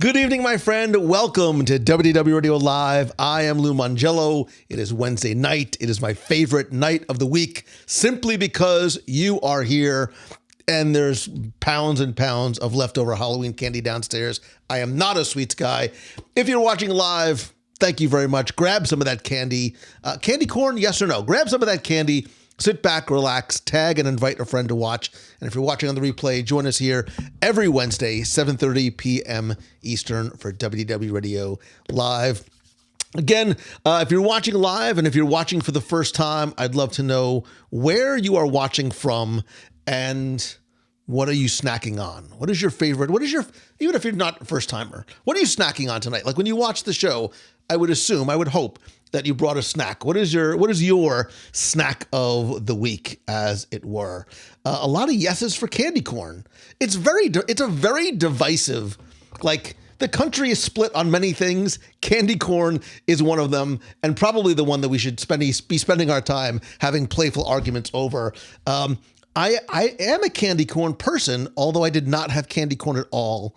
Good evening, my friend. Welcome to WDW Radio Live. I am Lou Mangello. It is Wednesday night. It is my favorite night of the week simply because you are here and there's pounds and pounds of leftover Halloween candy downstairs. I am not a sweets guy. If you're watching live, thank you very much. Grab some of that candy. Candy corn, yes or no? Grab some of that candy. Sit back, relax, tag, and invite a friend to watch. And if you're watching on the replay, join us here every Wednesday, 7:30 p.m. Eastern for WDW Radio Live. Again, if you're watching live and if you're watching for the first time, I'd love to know where you are watching from and what are you snacking on? What is your favorite? Even if you're not a first timer, what are you snacking on tonight? Like when you watch the show, I would hope that you brought a snack. What is your snack of the week, as it were? A lot of yeses for candy corn. It's a very divisive, like the country is split on many things. Candy corn is one of them, and probably the one that we should be spending our time having playful arguments over. I am a candy corn person, although I did not have candy corn at all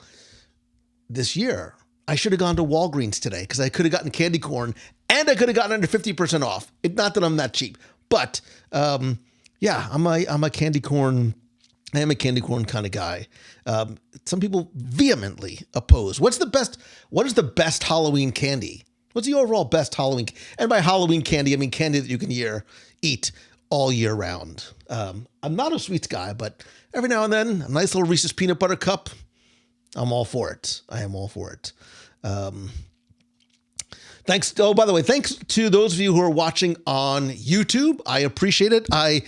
this year. I should have gone to Walgreens today because I could have gotten candy corn and I could have gotten under 50% off. Not that I'm that cheap, but yeah, I'm a candy corn. I am a candy corn kind of guy. Some people vehemently oppose. What is the best Halloween candy? What's the overall best Halloween? And by Halloween candy, I mean candy that you can eat all year round. I'm not a sweets guy, but every now and then, a nice little Reese's peanut butter cup. I'm all for it. I am all for it. Thanks. Oh, by the way, thanks to those of you who are watching on YouTube. I appreciate it. I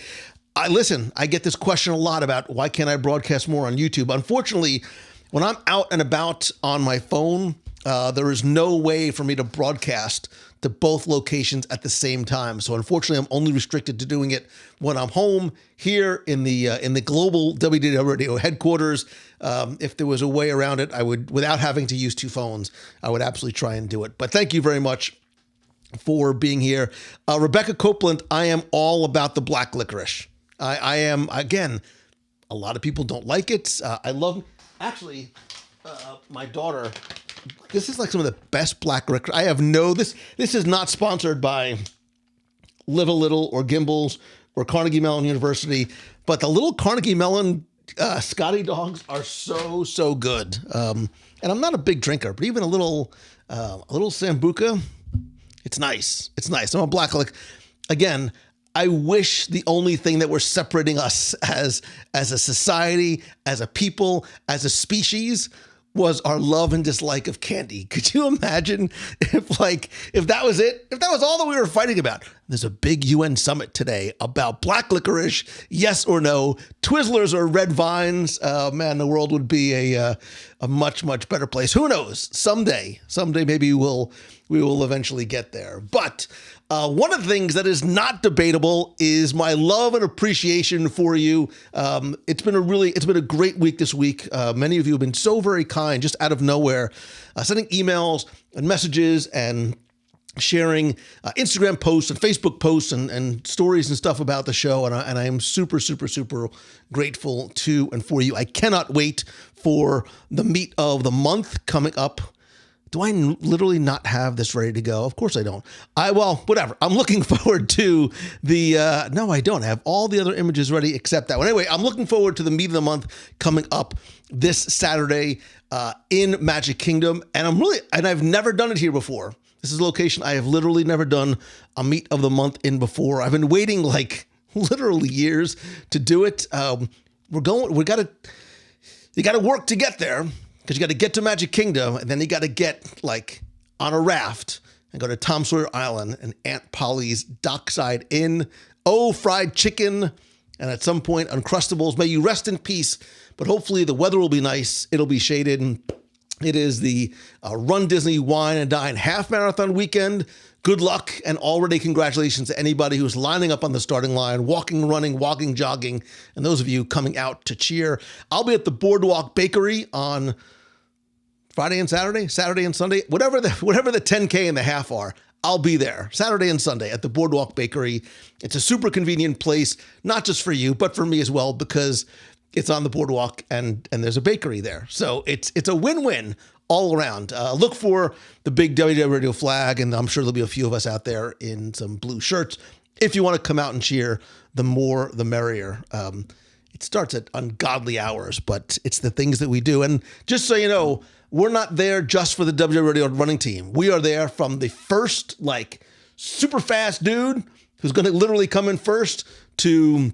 listen, I get this question a lot about why can't I broadcast more on YouTube? Unfortunately, when I'm out and about on my phone, there is no way for me to broadcast to both locations at the same time. So unfortunately, I'm only restricted to doing it when I'm home here in the global WDW Radio headquarters. If there was a way around it, I would, without having to use two phones, I would absolutely try and do it. But thank you very much for being here. Rebecca Copeland, I am all about the black licorice. I am, again, a lot of people don't like it. I love, actually, my daughter, this is like some of the best black licorice. This is not sponsored by Live a Little or Gimbals or Carnegie Mellon University, but the little Carnegie Mellon Scotty dogs are so good. And I'm not a big drinker, but even a little Sambuca, it's nice. It's nice. I'm a black again. I wish the only thing that was separating us as a society, as a people, as a species was our love and dislike of candy. Could you imagine if that was it? If that was all that we were fighting about? There's a big UN summit today about black licorice, yes or no, Twizzlers or red vines. Man, the world would be a much, much better place. Who knows? Someday maybe we will eventually get there. But one of the things that is not debatable is my love and appreciation for you. It's been a great week this week. Many of you have been so very kind, just out of nowhere, sending emails and messages and sharing Instagram posts and Facebook posts and stories and stuff about the show. And I am super, super, super grateful to and for you. I cannot wait for the meet of the month coming up. Do I literally not have this ready to go? Of course I don't. Whatever. I'm looking forward to no, I don't have all the other images ready except that one. Anyway, I'm looking forward to the meet of the month coming up this Saturday in Magic Kingdom. And I've never done it here before. This is a location I have literally never done a meet of the month in before. I've been waiting like literally years to do it. You got to work to get there. Because you got to get to Magic Kingdom, and then you got to get on a raft and go to Tom Sawyer Island and Aunt Polly's Dockside Inn. Oh, fried chicken, and at some point, Uncrustables. May you rest in peace. But hopefully the weather will be nice. It'll be shaded. It is the Run Disney Wine and Dine Half Marathon weekend. Good luck, and already congratulations to anybody who's lining up on the starting line, walking, running, walking, jogging, and those of you coming out to cheer. I'll be at the Boardwalk Bakery on Friday and Saturday and Sunday, whatever the 10K and the half are. I'll be there Saturday and Sunday at the Boardwalk Bakery. It's a super convenient place, not just for you, but for me as well, because it's on the boardwalk and there's a bakery there. So it's a win-win all around. Look for the big WDW Radio flag, and I'm sure there'll be a few of us out there in some blue shirts. If you want to come out and cheer, the more the merrier. It starts at ungodly hours, but it's the things that we do. And just so you know, we're not there just for the WDW Radio running team. We are there from the first, super fast dude who's going to literally come in first to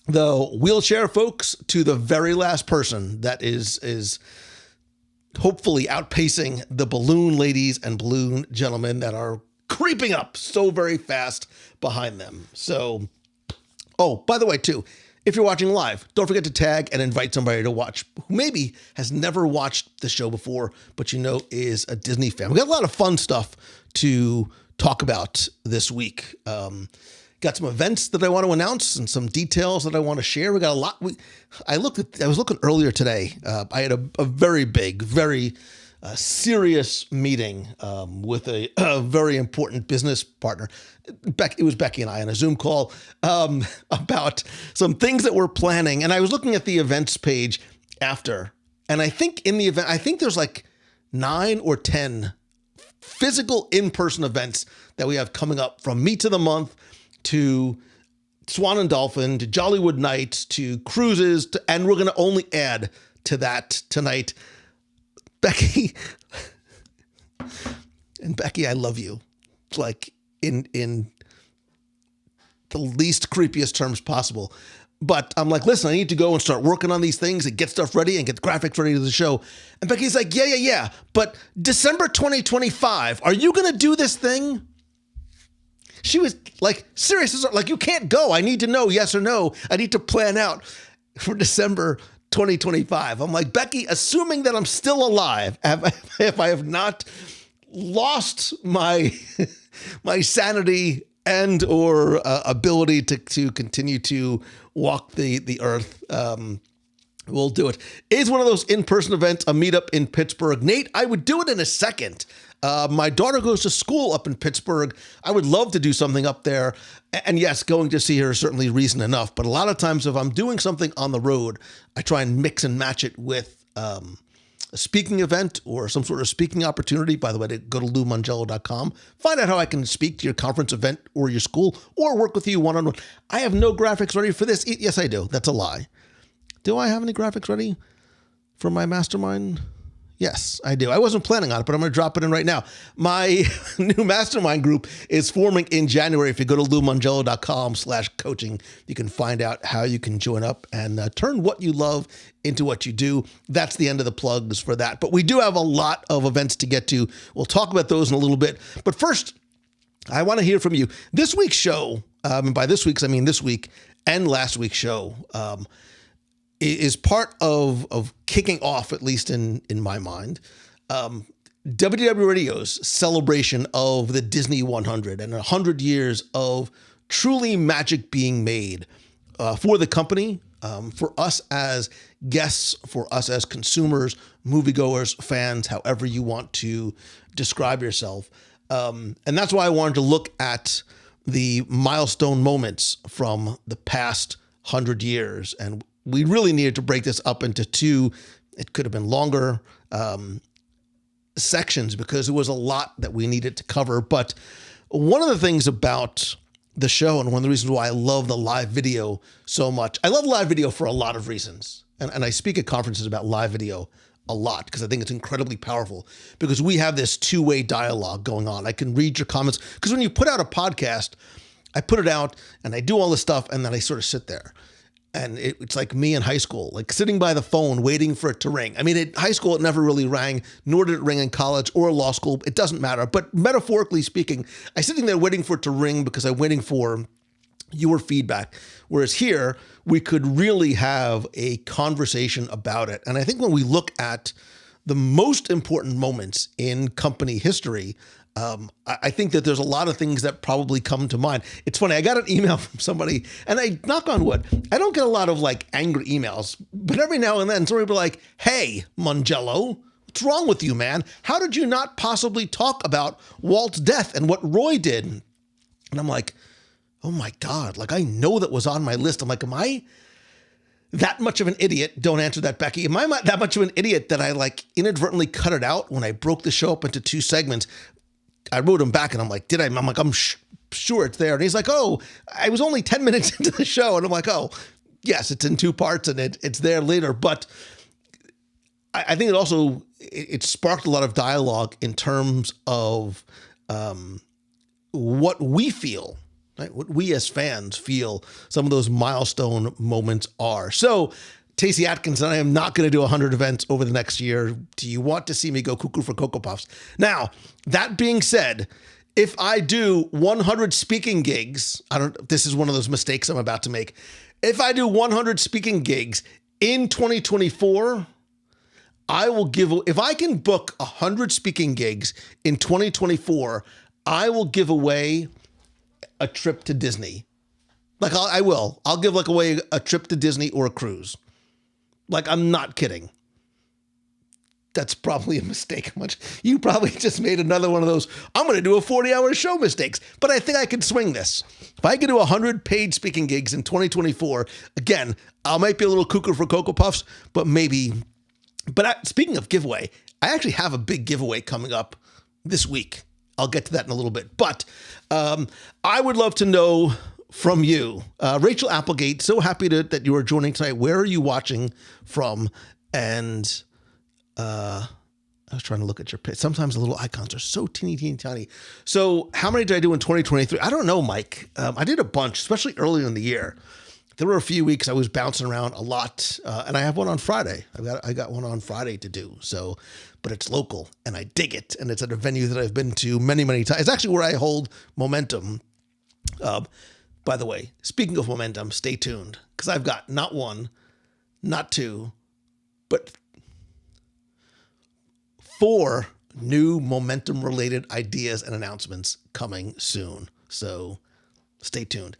the wheelchair folks to the very last person that is hopefully outpacing the balloon ladies and balloon gentlemen that are creeping up so very fast behind them. So, by the way, too, if you're watching live, don't forget to tag and invite somebody to watch who maybe has never watched the show before, but is a Disney fan. We got a lot of fun stuff to talk about this week. Got some events that I want to announce and some details that I want to share. We got a lot. I was looking earlier today. I had a very big, very serious meeting with a very important business partner. It was Becky and I on a Zoom call about some things that we're planning. And I was looking at the events page after, and I think in the event, there's 9 or 10 physical in-person events that we have coming up, from Meet to the Month to Swan and Dolphin to Jollywood Nights to cruises, and we're going to only add to that tonight. Becky, I love you, in the least creepiest terms possible. But I'm listen, I need to go and start working on these things and get stuff ready and get graphics ready to the show. And Becky's yeah. But December 2025, are you going to do this thing? She was serious, you can't go. I need to know yes or no. I need to plan out for December 2025. I'm Becky, assuming that I'm still alive, if I have not lost my sanity and or ability to continue to walk the earth, we'll do it. It's one of those in-person events, a meetup in Pittsburgh. Nate, I would do it in a second. My daughter goes to school up in Pittsburgh. I would love to do something up there. And yes, going to see her is certainly reason enough. But a lot of times if I'm doing something on the road, I try and mix and match it with a speaking event or some sort of speaking opportunity. By the way, go to LouMongello.com. Find out how I can speak to your conference event or your school or work with you one-on-one. I have no graphics ready for this. Yes, I do. That's a lie. Do I have any graphics ready for my mastermind? Yes, I do. I wasn't planning on it, but I'm going to drop it in right now. My new mastermind group is forming in January. If you go to LouMongello.com/coaching, you can find out how you can join up and turn what you love into what you do. That's the end of the plugs for that. But we do have a lot of events to get to. We'll talk about those in a little bit. But first, I want to hear from you. This week's show, and by this week's, I mean this week and last week's show, is part of kicking off, at least in my mind, WDW Radio's celebration of the Disney 100 and 100 years of truly magic being made for the company, for us as guests, for us as consumers, moviegoers, fans, however you want to describe yourself. And that's why I wanted to look at the milestone moments from the past 100 years. And we really needed to break this up into two, it could have been longer sections, because there was a lot that we needed to cover. But one of the things about the show, and one of the reasons why I love the live video so much, I love live video for a lot of reasons. And I speak at conferences about live video a lot because I think it's incredibly powerful, because we have this two-way dialogue going on. I can read your comments, because when you put out a podcast, I put it out and I do all this stuff, and then I sort of sit there. And it's like me in high school, sitting by the phone, waiting for it to ring. I mean, in high school, it never really rang, nor did it ring in college or law school. It doesn't matter. But metaphorically speaking, I'm sitting there waiting for it to ring because I'm waiting for your feedback. Whereas here, we could really have a conversation about it. And I think when we look at the most important moments in company history, I think that there's a lot of things that probably come to mind. It's funny, I got an email from somebody, and I knock on wood, I don't get a lot of angry emails, but every now and then somebody will be like, "Hey, Mongello, what's wrong with you, man? How did you not possibly talk about Walt's death and what Roy did?" And I'm like, oh my God, I know that was on my list. I'm like, that much of an idiot? Don't answer that, Becky. Am I that much of an idiot that I inadvertently cut it out when I broke the show up into 2 segments? I wrote him back and I'm like, did I? I'm like, I'm sure it's there. And he's like, oh, I was only 10 minutes into the show. And I'm like, oh, yes, it's in 2 parts and it's there later. But I think it also, it sparked a lot of dialogue in terms of what we feel, right? What we as fans feel some of those milestone moments are. So, Tacey Atkinson, I am not going to do 100 events over the next year. Do you want to see me go cuckoo for Cocoa Puffs? Now, that being said, if I do 100 speaking gigs, this is one of those mistakes I'm about to make. If I do 100 speaking gigs in 2024, if I can book 100 speaking gigs in 2024, I will give away a trip to Disney. I'll give away a trip to Disney or a cruise. I'm not kidding. That's probably a mistake. You probably just made another one of those, I'm going to do a 40-hour show mistakes, but I think I can swing this. If I can do 100 paid speaking gigs in 2024, again, I might be a little cuckoo for Cocoa Puffs, but maybe. But speaking of giveaway, I actually have a big giveaway coming up this week. I'll get to that in a little bit. But I would love to know from you. Rachel Applegate, so happy that you are joining tonight. Where are you watching from? And I was trying to look at your page. Sometimes the little icons are so teeny tiny. So how many did I do in 2023? I don't know, Mike. I did a bunch, especially early in the year. There were a few weeks I was bouncing around a lot, and I have one on Friday. I got one on Friday to do. So, but it's local, and I dig it, and it's at a venue that I've been to many times. It's actually where I hold Momentum. By the way, speaking of Momentum, stay tuned, because I've got not 1, not 2, but 4 new Momentum-related ideas and announcements coming soon. So stay tuned.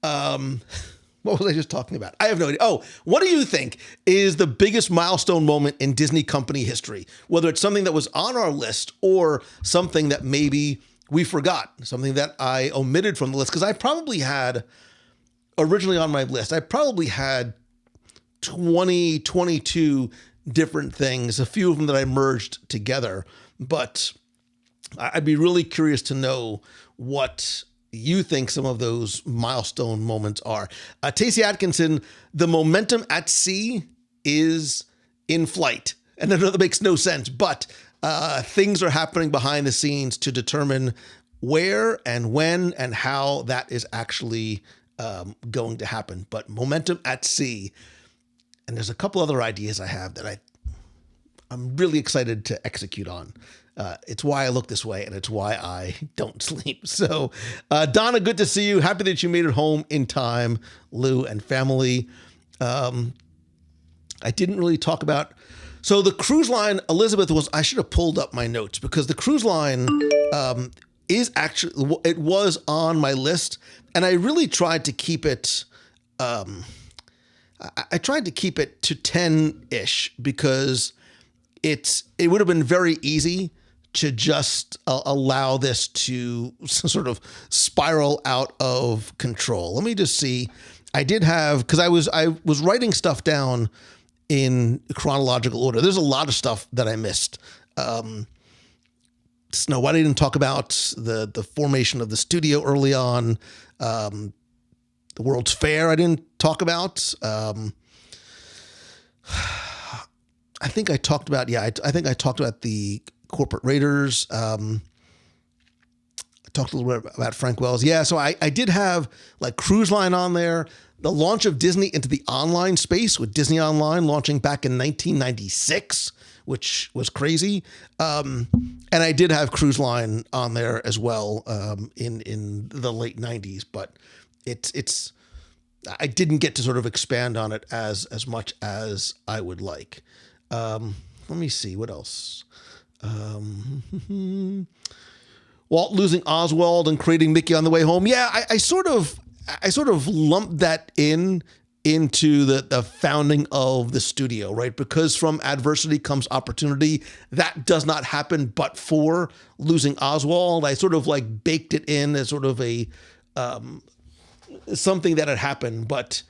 What was I just talking about? I have no idea. Oh, what do you think is the biggest milestone moment in Disney company history? Whether it's something that was on our list or something that maybe we forgot, something that I omitted from the list. Because I probably had, originally on my list, I probably had 20, 22 different things, a few of them that I merged together. But I'd be really curious to know what you think some of those milestone moments are. Tacey Atkinson, the momentum at sea is in flight. And I know that makes no sense, but things are happening behind the scenes to determine where and when and how that is actually going to happen. But momentum at sea. And there's a couple other ideas I have that I'm really excited to execute on. It's why I look this way, and it's why I don't sleep. So, Donna, good to see you. Happy that you made it home in time, Lou and family. I didn't really talk about. So the cruise line, Elizabeth I should have pulled up my notes, because the cruise line is actually, it was on my list, and I really tried to keep it. I tried to keep it to 10-ish, because it would have been very easy to just allow this to sort of spiral out of control. Let me just see. I did have, because I was writing stuff down in chronological order. There's a lot of stuff that I missed. Snow White, I didn't talk about the formation of the studio early on. The World's Fair, I didn't talk about. I think I talked about, I think I talked about the corporate raiders. I talked a little bit about Frank Wells. Yeah, so I did have Cruise Line on there. The launch of Disney into the online space with Disney Online launching back in 1996, which was crazy. And I did have Cruise Line on there as well in the late 90s, but it's I didn't get to sort of expand on it as much as I would like. Let me see what else. Walt losing Oswald and creating Mickey on the way home. Yeah, I sort of lumped that into the founding of the studio, right? Because from adversity comes opportunity. That does not happen but for losing Oswald. I sort of baked it in as sort of a something that had happened, but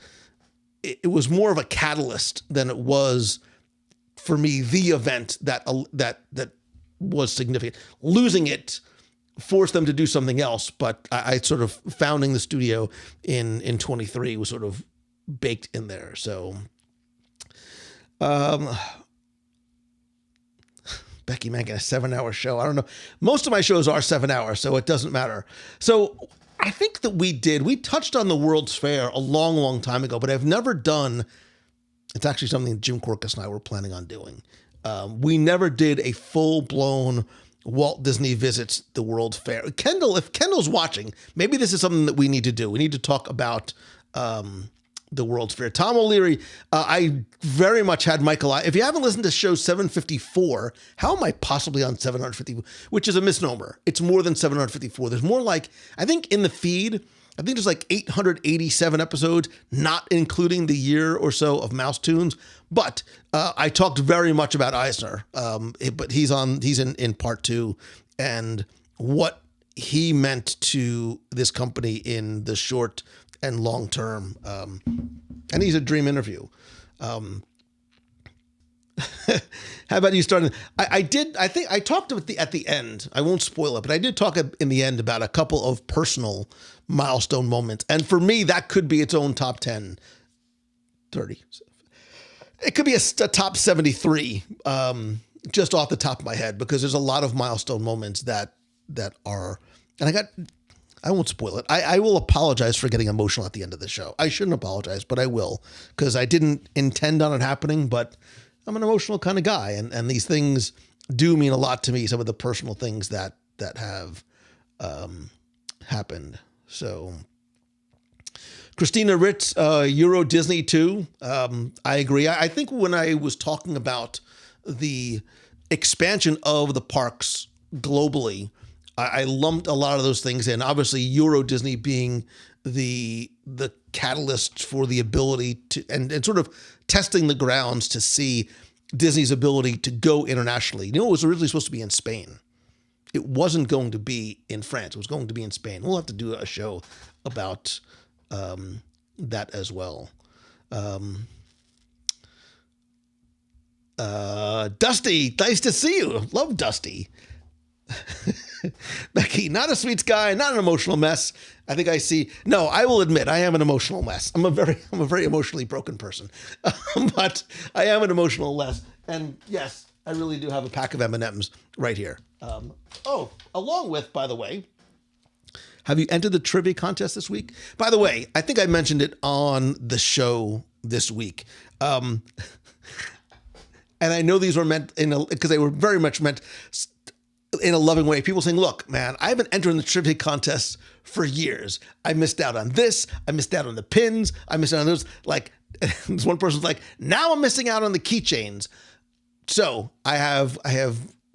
it was more of a catalyst than it was for me the event that was significant. Losing it forced them to do something else, but I sort of founding the studio in 23 was sort of baked in there. So, Becky Mangan, a 7-hour show. I don't know. Most of my shows are 7 hours, so it doesn't matter. So I think that we touched on the World's Fair a long, long time ago, but I've never done, it's actually something Jim Corcus and I were planning on doing. We never did a full-blown Walt Disney Visits the World's Fair. Kendall, if Kendall's watching, maybe this is something that we need to do. We need to talk about the World's Fair. Tom O'Leary, I very much had Michael. If you haven't listened to show 754, how am I possibly on 754? Which is a misnomer. It's more than 754. There's more like, I think in the feed, I think there's like 887 episodes, not including the year or so of Mouse Tunes. But I talked very much about Eisner, but he's in part 2, and what he meant to this company in the short and long term. And he's a dream interview. How about you starting? I think I talked at the end. I won't spoil it, but I did talk in the end about a couple of personal milestone moments. And for me, that could be its own top 10, 30. It could be a top 73, just off the top of my head, because there's a lot of milestone moments that are, and I won't spoil it. I will apologize for getting emotional at the end of the show. I shouldn't apologize, but I will, because I didn't intend on it happening, but I'm an emotional kind of guy. And these things do mean a lot to me. Some of the personal things that have happened. So Christina Ritz, Euro Disney 2. I agree. I think when I was talking about the expansion of the parks globally, I lumped a lot of those things in. Obviously, Euro Disney being the catalyst for the ability to, and sort of testing the grounds to see Disney's ability to go internationally. You know, it was originally supposed to be in Spain. It wasn't going to be in France. It was going to be in Spain. We'll have to do a show about that as well. Dusty, nice to see you. Love Dusty. Becky, not a sweets guy, not an emotional mess. I think I see. No, I will admit I am an emotional mess. I'm a very emotionally broken person, but I am an emotional mess. And yes, I really do have a pack of M&Ms right here. Along with, by the way, have you entered the trivia contest this week? By the way, I think I mentioned it on the show this week. And I know these were meant because they were very much meant in a loving way. People saying, look, man, I haven't entered in the trivia contest for years. I missed out on this. I missed out on the pins. I missed out on those. Like, this one person's like, now I'm missing out on the keychains. So I have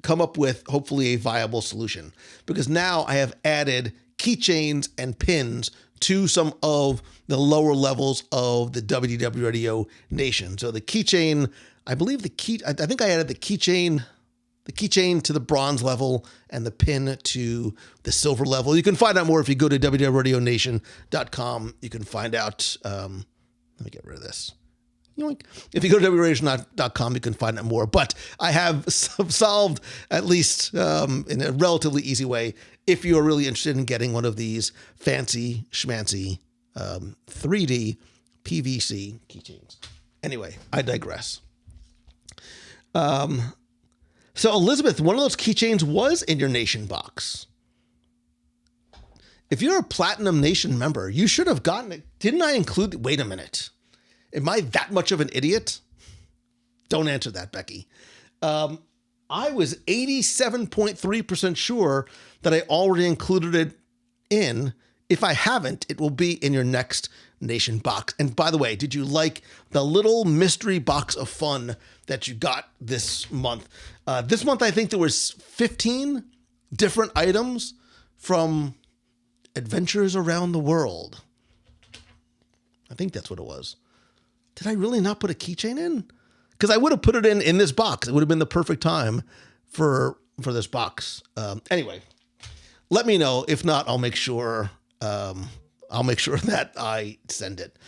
come up with hopefully a viable solution, because now I have added keychains and pins to some of the lower levels of the WDW Radio Nation. So the keychain, I think I added the keychain to the bronze level and the pin to the silver level. You can find out more if you go to WDWRadioNation.com. You can find out, let me get rid of this. If you go to WDWRadioNation.com, you can find out more. But I have solved, at least in a relatively easy way, if you are really interested in getting one of these fancy schmancy 3D PVC keychains. Anyway, I digress. So Elizabeth, one of those keychains was in your Nation box. If you're a Platinum Nation member, you should have gotten it. Didn't I include? Wait a minute. Am I that much of an idiot? Don't answer that, Becky. I was 87.3% sure that I already included it in. If I haven't, it will be in your next Nation box. And by the way, did you like the little mystery box of fun that you got this month? This month, I think there was 15 different items from Adventures Around the World. I think that's what it was. Did I really not put a keychain in? Because I would have put it in this box. It would have been the perfect time for this box. Anyway, let me know. If not, I'll make sure I'll make sure that I send it.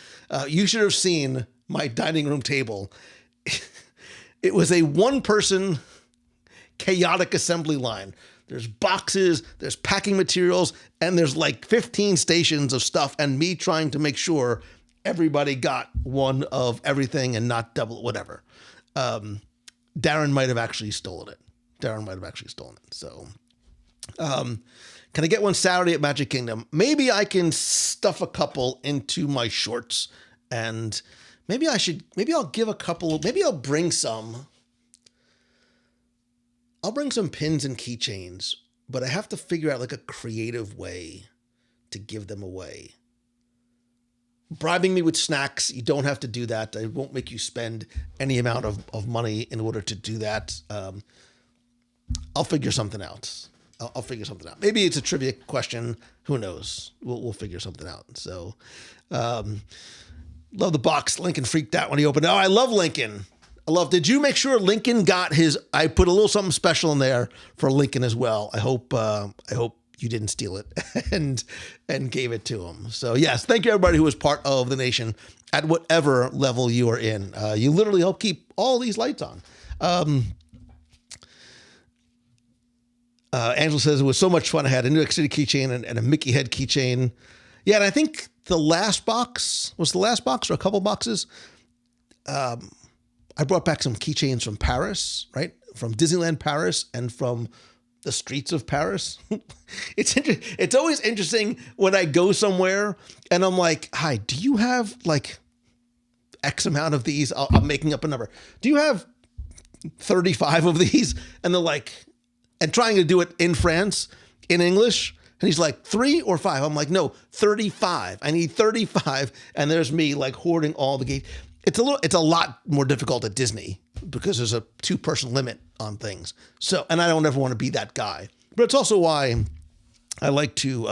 You should have seen my dining room table. It was a one-person chaotic assembly line. There's boxes, there's packing materials, and there's like 15 stations of stuff, and me trying to make sure everybody got one of everything and not double whatever. Darren might have actually stolen it. So, can I get one Saturday at Magic Kingdom? Maybe I can stuff a couple into my shorts, and maybe I'll give a couple, maybe I'll bring some pins and keychains, but I have to figure out like a creative way to give them away. Bribing me with snacks, you don't have to do that. I won't make you spend any amount of money in order to do that. I'll figure something out. I'll figure something out. Maybe it's a trivia question. Who knows? We'll figure something out. So, love the box. Lincoln freaked out when he opened it. Oh, I love Lincoln. Did you make sure Lincoln got his, I put a little something special in there for Lincoln as well. I hope you didn't steal it and gave it to him. So yes, thank you everybody who was part of the nation at whatever level you are in. You literally help keep all these lights on. Angela says, it was so much fun. I had a New York City keychain and a Mickey head keychain. Yeah, and I think the last box or a couple boxes. I brought back some keychains from Paris, right? From Disneyland Paris and from the streets of Paris. It's always interesting when I go somewhere and I'm like, hi, do you have like X amount of these? I'm making up a number. Do you have 35 of these? And they're like, and trying to do it in France, in English. And he's like, 3 or 5? I'm like, no, 35. I need 35. And there's me like hoarding all the gate. It's a lot more difficult at Disney because there's a 2-person limit on things. So, and I don't ever want to be that guy, but it's also why I like to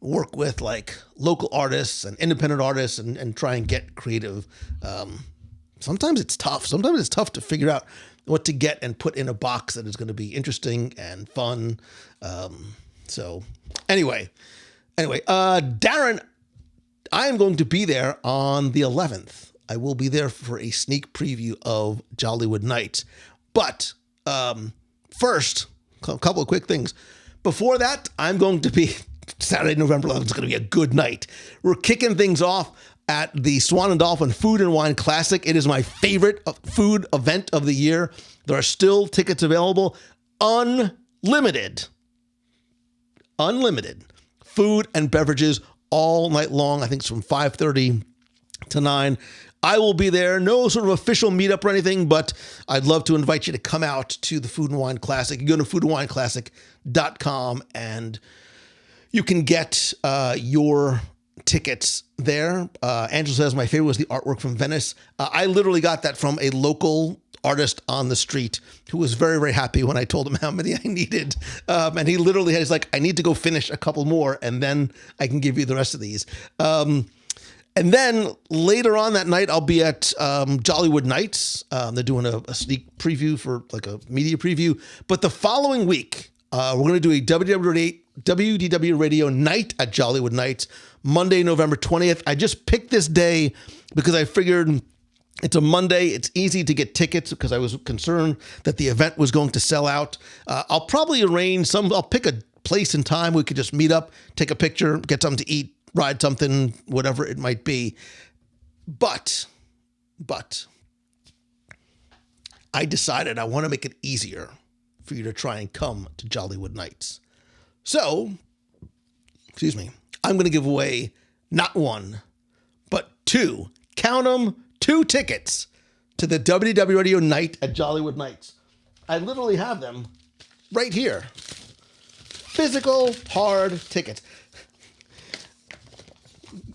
work with like local artists and independent artists and try and get creative. Sometimes it's tough. Sometimes it's tough to figure out what to get and put in a box that is going to be interesting and fun. So anyway, Darren, I am going to be there on the 11th. I will be there for a sneak preview of Jollywood Nights. But first, a couple of quick things. Before that, I'm going to be, Saturday, November 11th is going to be a good night. We're kicking things off at the Swan and Dolphin Food and Wine Classic. It is my favorite food event of the year. There are still tickets available. Unlimited food and beverages all night long. I think it's from 5:30 to 9. I will be there. No sort of official meetup or anything, but I'd love to invite you to come out to the Food and Wine Classic. You go to foodandwineclassic.com and you can get your tickets there. Angela says my favorite was the artwork from Venice. I literally got that from a local artist on the street who was very, very happy when I told him how many I needed. And he literally he's like, I need to go finish a couple more and then I can give you the rest of these. And then later on that night, I'll be at Jollywood Nights. They're doing a sneak preview for like a media preview. But the following week, we're going to do a WDW Radio night at Jollywood Nights, Monday, November 20th. I just picked this day because I figured it's a Monday. It's easy to get tickets because I was concerned that the event was going to sell out. I'll probably arrange I'll pick a place and time we could just meet up, take a picture, get something to eat, ride something, whatever it might be. But I decided I want to make it easier for you to try and come to Jollywood Nights. So, I'm going to give away not 1, but 2. Count them. 2 tickets to the WDW Radio night at Jollywood Nights. I literally have them right here. Physical, hard tickets.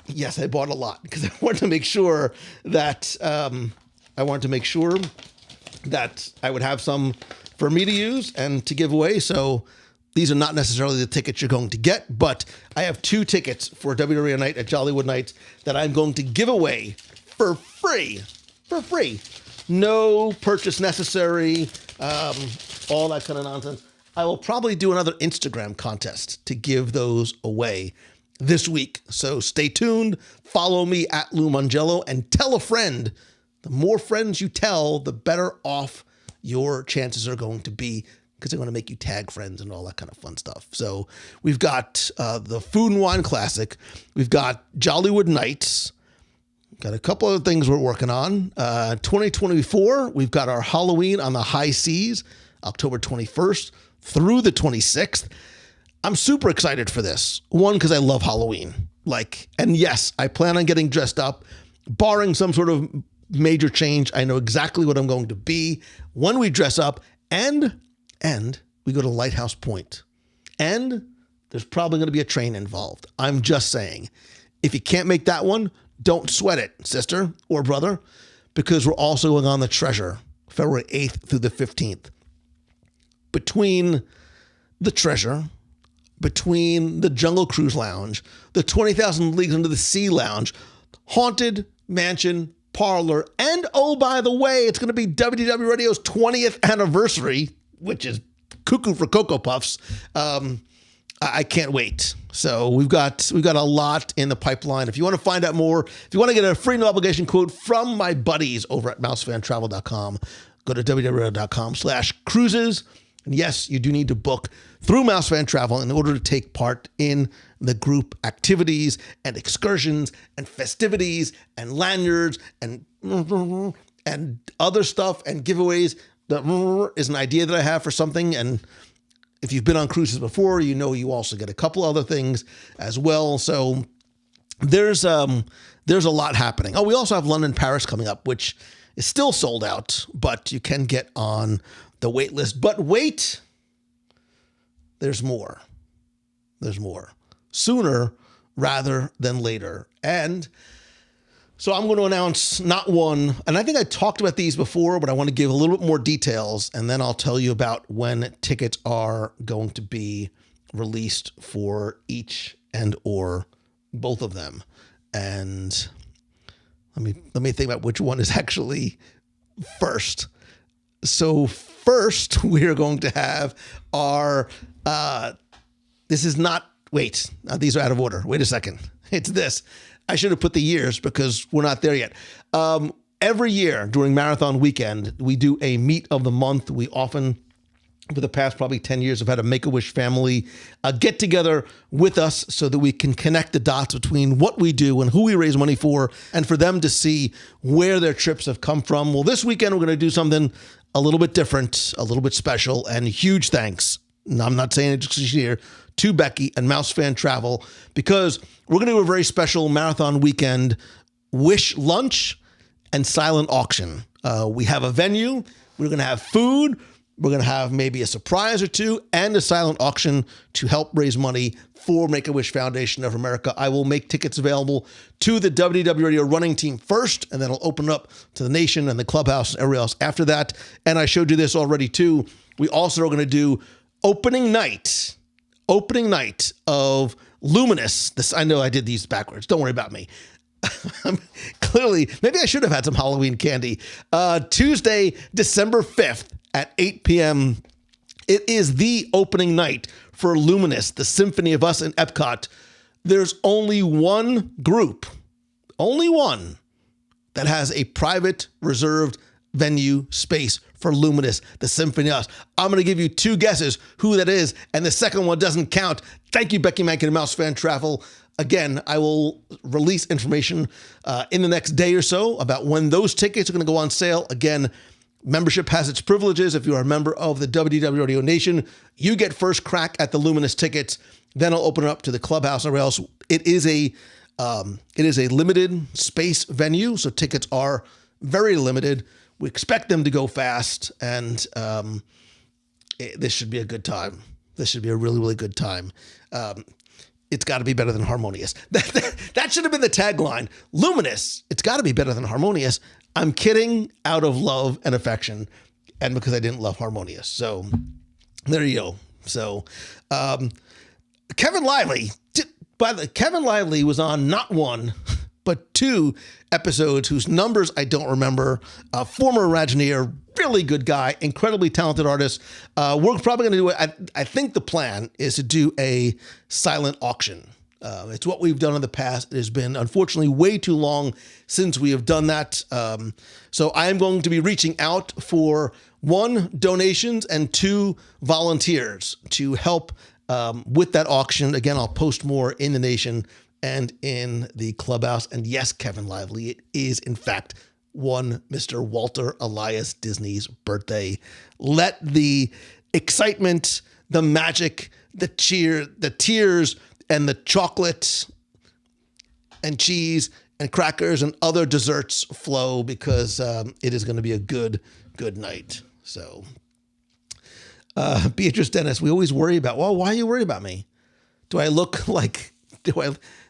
Yes, I bought a lot because I wanted to make sure that I would have some for me to use and to give away. So these are not necessarily the tickets you're going to get, but I have 2 tickets for WDW Radio night at Jollywood Nights that I'm going to give away for free. No purchase necessary, all that kind of nonsense. I will probably do another Instagram contest to give those away this week. So stay tuned, follow me at Lou Mongello, and tell a friend. The more friends you tell, the better off your chances are going to be, because they're going to make you tag friends and all that kind of fun stuff. So we've got the Food and Wine Classic. We've got Jollywood Nights. Got a couple of things we're working on. 2024, we've got our Halloween on the High Seas, October 21st through the 26th. I'm super excited for this. One, because I love Halloween. And yes, I plan on getting dressed up, barring some sort of major change. I know exactly what I'm going to be when we dress up, and we go to Lighthouse Point. And there's probably going to be a train involved. I'm just saying. If you can't make that one, don't sweat it, sister or brother, because we're also going on the Treasure, February 8th through the 15th. Between the Treasure, between the Jungle Cruise Lounge, the 20,000 Leagues Under the Sea Lounge, Haunted Mansion Parlor, and oh, by the way, it's going to be WDW Radio's 20th anniversary, which is cuckoo for Cocoa Puffs. I can't wait. So we've got a lot in the pipeline. If you want to find out more, if you want to get a free no obligation quote from my buddies over at mousefantravel.com, go to www.com/cruises. And yes, you do need to book through Mousefan Travel in order to take part in the group activities and excursions and festivities and lanyards and other stuff and giveaways. That is an idea that I have for something. And if you've been on cruises before, you know you also get a couple other things as well. So there's a lot happening. Oh, we also have London, Paris coming up, which is still sold out, but you can get on the wait list. But wait, there's more. There's more. Sooner rather than later. And so I'm going to announce not one, and I think I talked about these before, but I want to give a little bit more details, and then I'll tell you about when tickets are going to be released for each and or both of them. And let me think about which one is actually first. So first, we're going to have our, these are out of order. Wait a second. It's this. I should have put the years because we're not there yet. Every year during Marathon Weekend, we do a meet of the month. We often, for the past probably 10 years, have had a Make-A-Wish family get together with us so that we can connect the dots between what we do and who we raise money for, and for them to see where their trips have come from. Well, this weekend, we're going to do something a little bit different, a little bit special, and huge thanks. And I'm not saying it just here, to Becky and Mouse Fan Travel, because we're going to do a very special Marathon Weekend wish lunch and silent auction. We have a venue. We're going to have food. We're going to have maybe a surprise or two and a silent auction to help raise money for Make-A-Wish Foundation of America. I will make tickets available to the WDW Radio running team first, and then I'll open it up to the nation and the clubhouse and everybody else after that. And I showed you this already too. We also are going to do opening night of Luminous. I know I did these backwards. Don't worry about me. Clearly, maybe I should have had some Halloween candy. Tuesday, December 5th at 8 p.m. It is the opening night for Luminous, the Symphony of Us in Epcot. There's only one group, only one, that has a private reserved venue space for Luminous, the Symphony of Us. I'm going to give you two guesses who that is, and the second one doesn't count. Thank you, Becky Mankin and Mouse Fan Travel. Again, I will release information in the next day or so about when those tickets are going to go on sale. Again, membership has its privileges. If you are a member of the WDW Radio Nation, you get first crack at the Luminous tickets. Then I'll open it up to the clubhouse or else. It is a limited space venue, so tickets are very limited. We expect them to go fast, and this should be a good time. This should be a really, really good time. It's got to be better than Harmonious. That should have been the tagline. Luminous, it's got to be better than Harmonious. I'm kidding, out of love and affection, and because I didn't love Harmonious. So there you go. So Kevin Lively was on not one, but 2 episodes whose numbers I don't remember. Former Imagineer, really good guy, incredibly talented artist. We're probably going to do it. I think the plan is to do a silent auction. It's what we've done in the past. It has been, unfortunately, way too long since we have done that. So I am going to be reaching out for 1, donations, and 2, volunteers to help with that auction. Again, I'll post more in the Nation and in the Clubhouse. And yes, Kevin Lively, it is, in fact, one Mr. Walter Elias Disney's birthday. Let the excitement, the magic, the tears, and the chocolate and cheese and crackers and other desserts flow, because it is going to be a good night. So, Beatrice Dennis, we always worry about, well, why are you worried about me? Do I look like,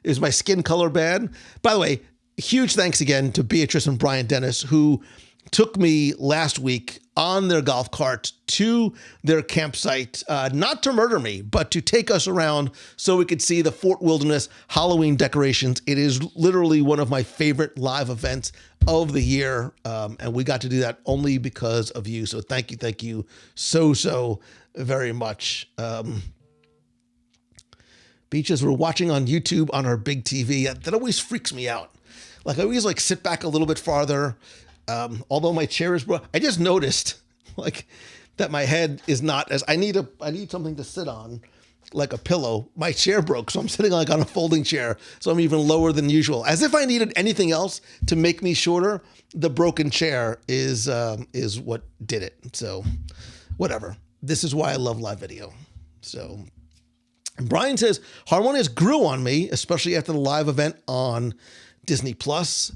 is my skin color bad? By the way, huge thanks again to Beatrice and Brian Dennis, who took me last week on their golf cart to their campsite, not to murder me, but to take us around so we could see the Fort Wilderness Halloween decorations. It is literally one of my favorite live events of the year, and we got to do that only because of you. So thank you so very much. Beaches, we're watching on YouTube on our big TV. That always freaks me out. Like, I always sit back a little bit farther. Although my chair is broke, I just noticed that my head is not as, I need something to sit on, like a pillow. My chair broke, so I'm sitting on a folding chair, so I'm even lower than usual. As if I needed anything else to make me shorter. The broken chair is what did it. So whatever. This is why I love live video. So Brian says, Harmonious grew on me, especially after the live event on Disney Plus.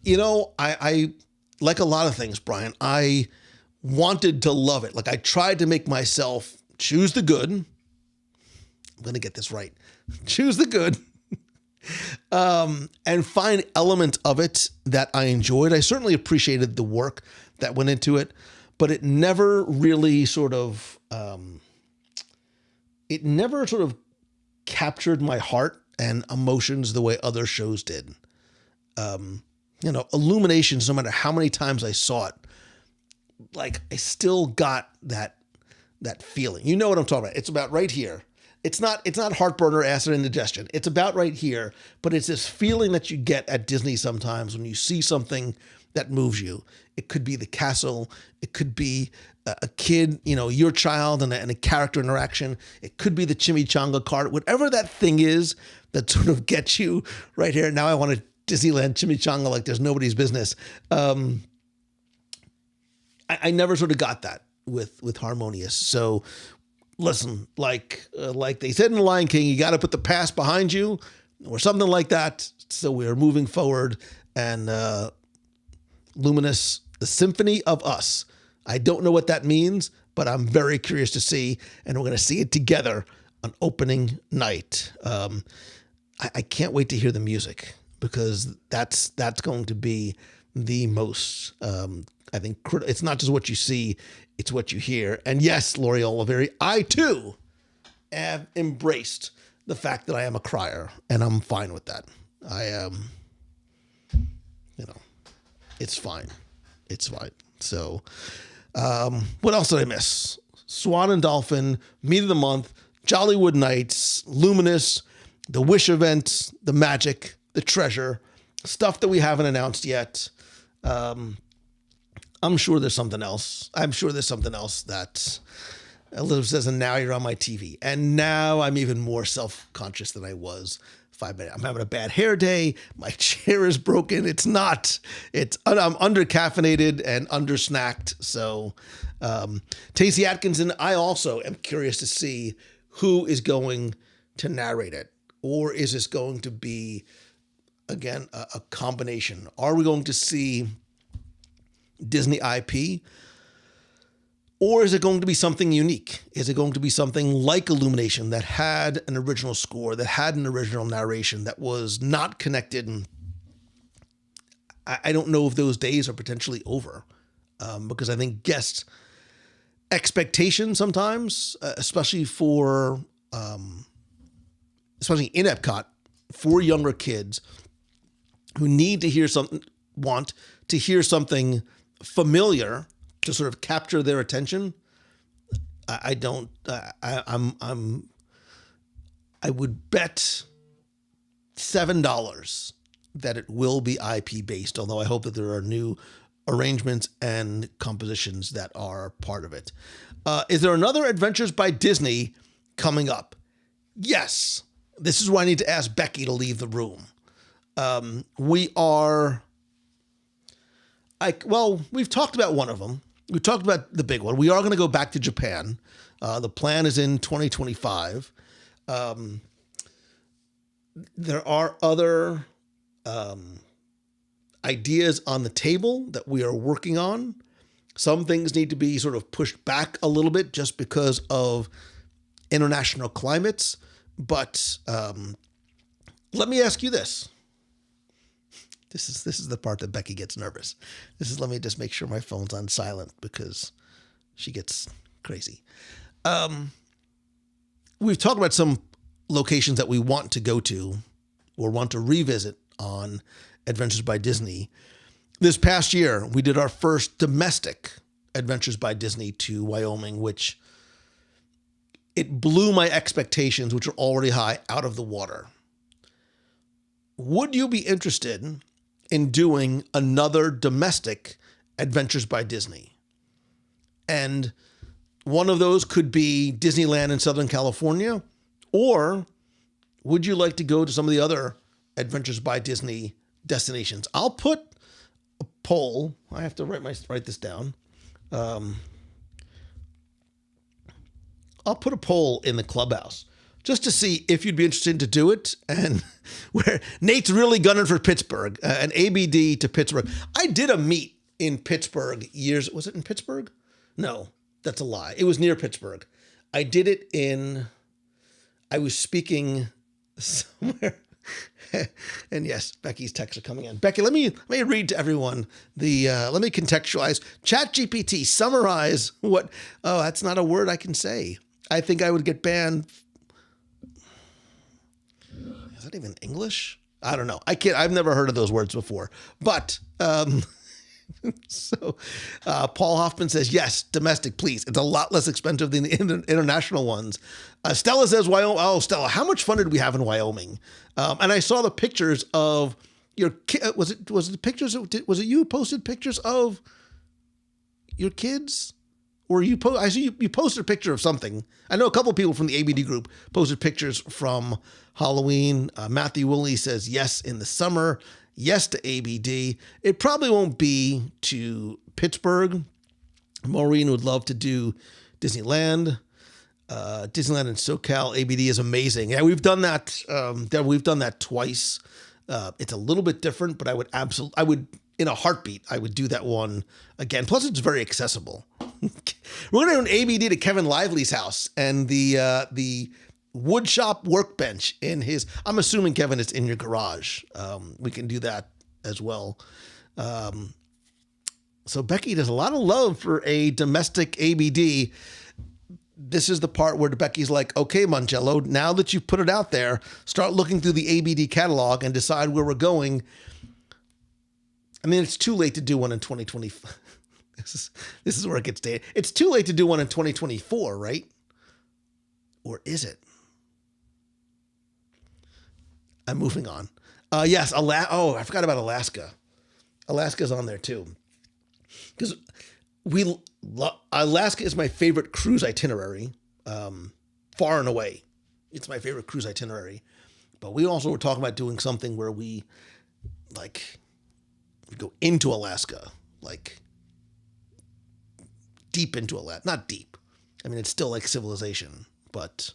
You know, I like a lot of things, Brian, I wanted to love it. I tried to make myself choose the good. I'm going to get this right. Choose the good. And find elements of it that I enjoyed. I certainly appreciated the work that went into it, but it never really captured my heart and emotions the way other shows did. Illuminations, no matter how many times I saw it, I still got that feeling. You know what I'm talking about. It's about right here. It's not heartburn or acid indigestion. It's about right here, but it's this feeling that you get at Disney sometimes when you see something that moves you. It could be the castle. It could be a kid, your child and a character interaction. It could be the chimichanga cart, whatever that thing is that sort of gets you right here. Now I want to Disneyland chimichanga like there's nobody's business. I never sort of got that with Harmonious. So listen, like they said in The Lion King, you got to put the past behind you or something like that. So we're moving forward, and Luminous, the Symphony of Us. I don't know what that means, but I'm very curious to see, and we're going to see it together on opening night. I can't wait to hear the music, because that's going to be the most, I think, it's not just what you see, it's what you hear. And yes, Lori Oliveri, I too have embraced the fact that I am a crier, and I'm fine with that. I am, it's fine. It's fine. So, what else did I miss? Swan and Dolphin, Meet of the Month, Jollywood Nights, Luminous, the Wish event, the Magic, the Treasure, stuff that we haven't announced yet. I'm sure there's something else. I'm sure there's something else that Elizabeth says, and now you're on my TV. And now I'm even more self-conscious than I was 5 minutes. I'm having a bad hair day. My chair is broken. I'm under-caffeinated and under-snacked. So, Tacey Atkinson, I also am curious to see who is going to narrate it. Or is this going to be, again, a combination? Are we going to see Disney IP? Or is it going to be something unique? Is it going to be something like Illumination that had an original score, that had an original narration, that was not connected? And I don't know if those days are potentially over, because I think guest expectations sometimes, especially in Epcot, for younger kids who need to hear something, want to hear something familiar to sort of capture their attention. I would bet $7 that it will be IP based, although I hope that there are new arrangements and compositions that are part of it. Is there another Adventures by Disney coming up? Yes. This is where I need to ask Becky to leave the room. We've talked about one of them. We've talked about the big one. We are going to go back to Japan. The plan is in 2025. There are other ideas on the table that we are working on. Some things need to be sort of pushed back a little bit just because of international climates. But let me ask you this. This is the part that Becky gets nervous. Let me just make sure my phone's on silent because she gets crazy. We've talked about some locations that we want to go to or want to revisit on Adventures by Disney. This past year, we did our first domestic Adventures by Disney to Wyoming, which it blew my expectations, which are already high, out of the water. Would you be interested in doing another domestic Adventures by Disney? And one of those could be Disneyland in Southern California, or would you like to go to some of the other Adventures by Disney destinations? I'll put a poll. I have to write this down. I'll put a poll in the clubhouse just to see if you'd be interested to do it. And where Nate's really gunning for Pittsburgh, an ABD to Pittsburgh. I did a meet in Pittsburgh was it in Pittsburgh? No, that's a lie. It was near Pittsburgh. I did it I was speaking somewhere. And yes, Becky's texts are coming in. Becky, let me read to everyone let me contextualize. ChatGPT, summarize what, that's not a word I can say. I think I would get banned. Is that even English? I don't know. I've never heard of those words before. But, so Paul Hoffman says, yes, domestic, please. It's a lot less expensive than the international ones. Stella says, Wyoming. Oh, Stella, how much fun did we have in Wyoming? And I saw the pictures of your kid. Was it pictures? Was it you who posted pictures of your kids? Or I see you posted a picture of something. I know a couple of people from the ABD group posted pictures from Halloween. Matthew Woolley says, yes, in the summer. Yes to ABD. It probably won't be to Pittsburgh. Maureen would love to do Disneyland. Disneyland in SoCal. ABD is amazing. Yeah, we've done that. We've done that twice. It's a little bit different, but I would in a heartbeat, I would do that one again. Plus, it's very accessible. We're going to do an ABD to Kevin Lively's house and the woodshop workbench in his. I'm assuming, Kevin, it's in your garage. We can do that as well. So Becky, there's a lot of love for a domestic ABD. This is the part where Becky's like, okay, Mongello, now that you've put it out there, start looking through the ABD catalog and decide where we're going. I mean, it's too late to do one in 2020. This is where it gets dated. It's too late to do one in 2024, right? Or is it? I'm moving on. Yes, I forgot about Alaska. Alaska's on there too. Because Alaska is my favorite cruise itinerary, far and away. It's my favorite cruise itinerary. But we also were talking about doing something where we go into Alaska, deep into Alaska. Not deep. I mean, it's still like civilization, but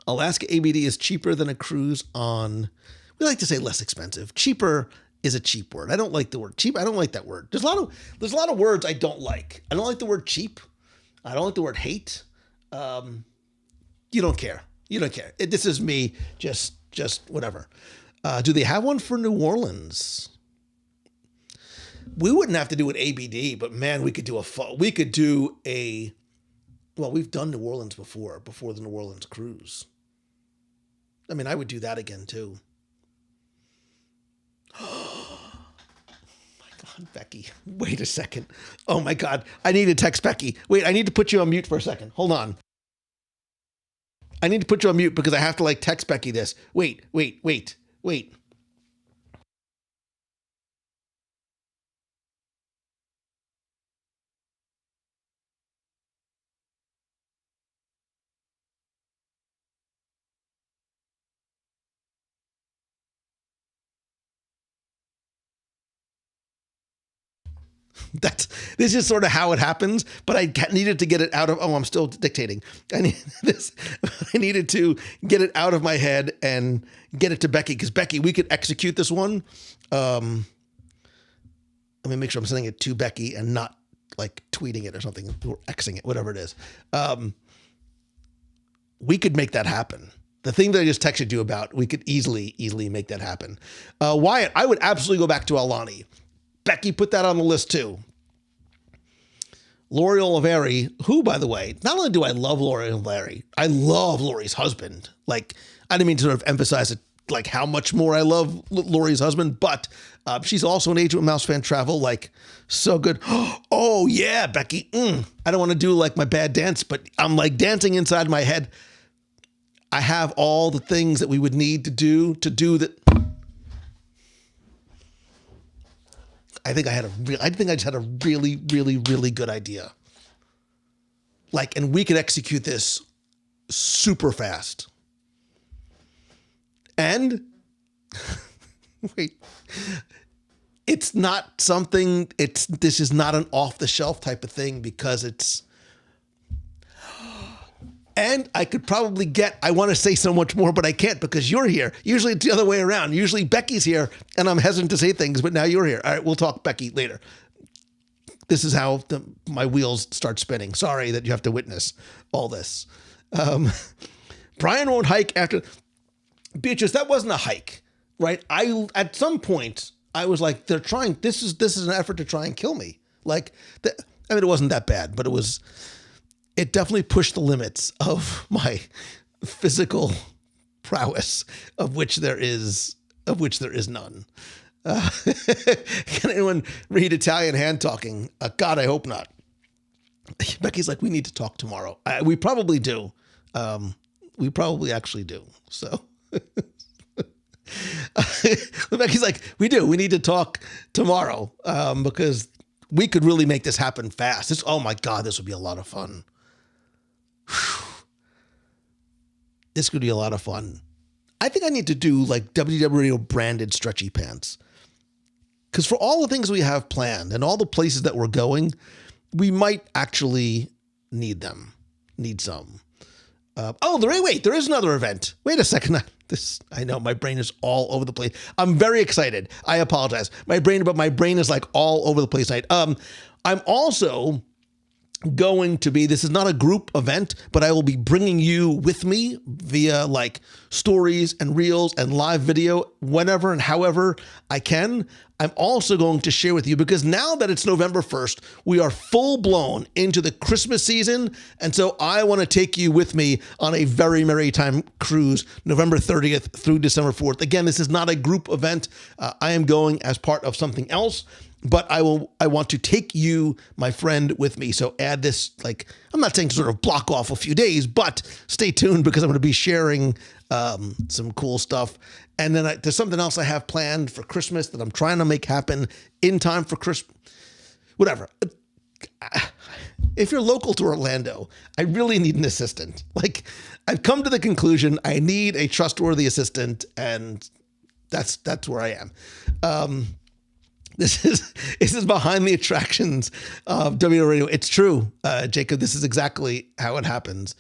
Alaska ABD is cheaper than a cruise on, we like to say less expensive. Cheaper is a cheap word. I don't like the word cheap. I don't like that word. There's a lot of words I don't like. I don't like the word cheap. I don't like the word hate. You don't care. You don't care. This is me. Just whatever. Do they have one for New Orleans? We wouldn't have to do an ABD, but man, we've done New Orleans before the New Orleans cruise. I mean, I would do that again too. God, Becky, wait a second. Oh my God, I need to text Becky. Wait, I need to put you on mute for a second. Hold on. I need to put you on mute because I have to like text Becky this. Wait. This is sort of how it happens, but I needed to get it out of, I'm still dictating. I needed to get it out of my head and get it to Becky, because Becky, we could execute this one. Let me make sure I'm sending it to Becky and not like tweeting it or something, or Xing it, whatever it is. We could make that happen. The thing that I just texted you about, we could easily make that happen. Wyatt, I would absolutely go back to Alani. Becky put that on the list too. Lori Oliveri, who, by the way, not only do I love Lori Oliveri, I love Lori's husband. Like, I didn't mean to sort of emphasize it, like how much more I love Lori's husband, but she's also an agent with Mouse Fan Travel. Like, so good. Oh yeah, Becky. I don't want to do like my bad dance, but I'm like dancing inside my head. I have all the things that we would need to do that. I think I just had a really good idea. Like, and we could execute this super fast. And wait, it's not something, this is not an off the shelf type of thing, because and I could probably I want to say so much more, but I can't because you're here. Usually it's the other way around. Usually Becky's here and I'm hesitant to say things, but now you're here. All right, we'll talk Becky later. This is how my wheels start spinning. Sorry that you have to witness all this. Brian won't hike after. Beatrice, that wasn't a hike, right? At some point, I was like, they're trying, this is an effort to try and kill me. Like, I mean, it wasn't that bad, but it definitely pushed the limits of my physical prowess, of which there is none. Can anyone read Italian hand talking? God, I hope not. Becky's like, we need to talk tomorrow. We probably do. We probably actually do. So Becky's like, we do. We need to talk tomorrow because we could really make this happen fast. Oh my God, this would be a lot of fun. This could be a lot of fun. I think I need to do like WDW Radio branded stretchy pants. Because for all the things we have planned and all the places that we're going, we might actually need some. Wait, there is another event. Wait a second. I know my brain is all over the place. I'm very excited. I apologize. My brain is like all over the place. I'm also going to be, this is not a group event, but I will be bringing you with me via like stories and reels and live video whenever and however I can. I'm also going to share with you, because now that it's November 1st, we are full blown into the Christmas season. And so I want to take you with me on a very merry time cruise, November 30th through December 4th. Again, this is not a group event. I am going as part of something else. But I want to take you, my friend, with me. So add this, like, I'm not saying to sort of block off a few days, but stay tuned because I'm going to be sharing some cool stuff. And then there's something else I have planned for Christmas that I'm trying to make happen in time for Christmas. Whatever. If you're local to Orlando, I really need an assistant. Like, I've come to the conclusion I need a trustworthy assistant, and that's where I am. This is behind the attractions of WDW Radio. It's true, Jacob. This is exactly how it happens.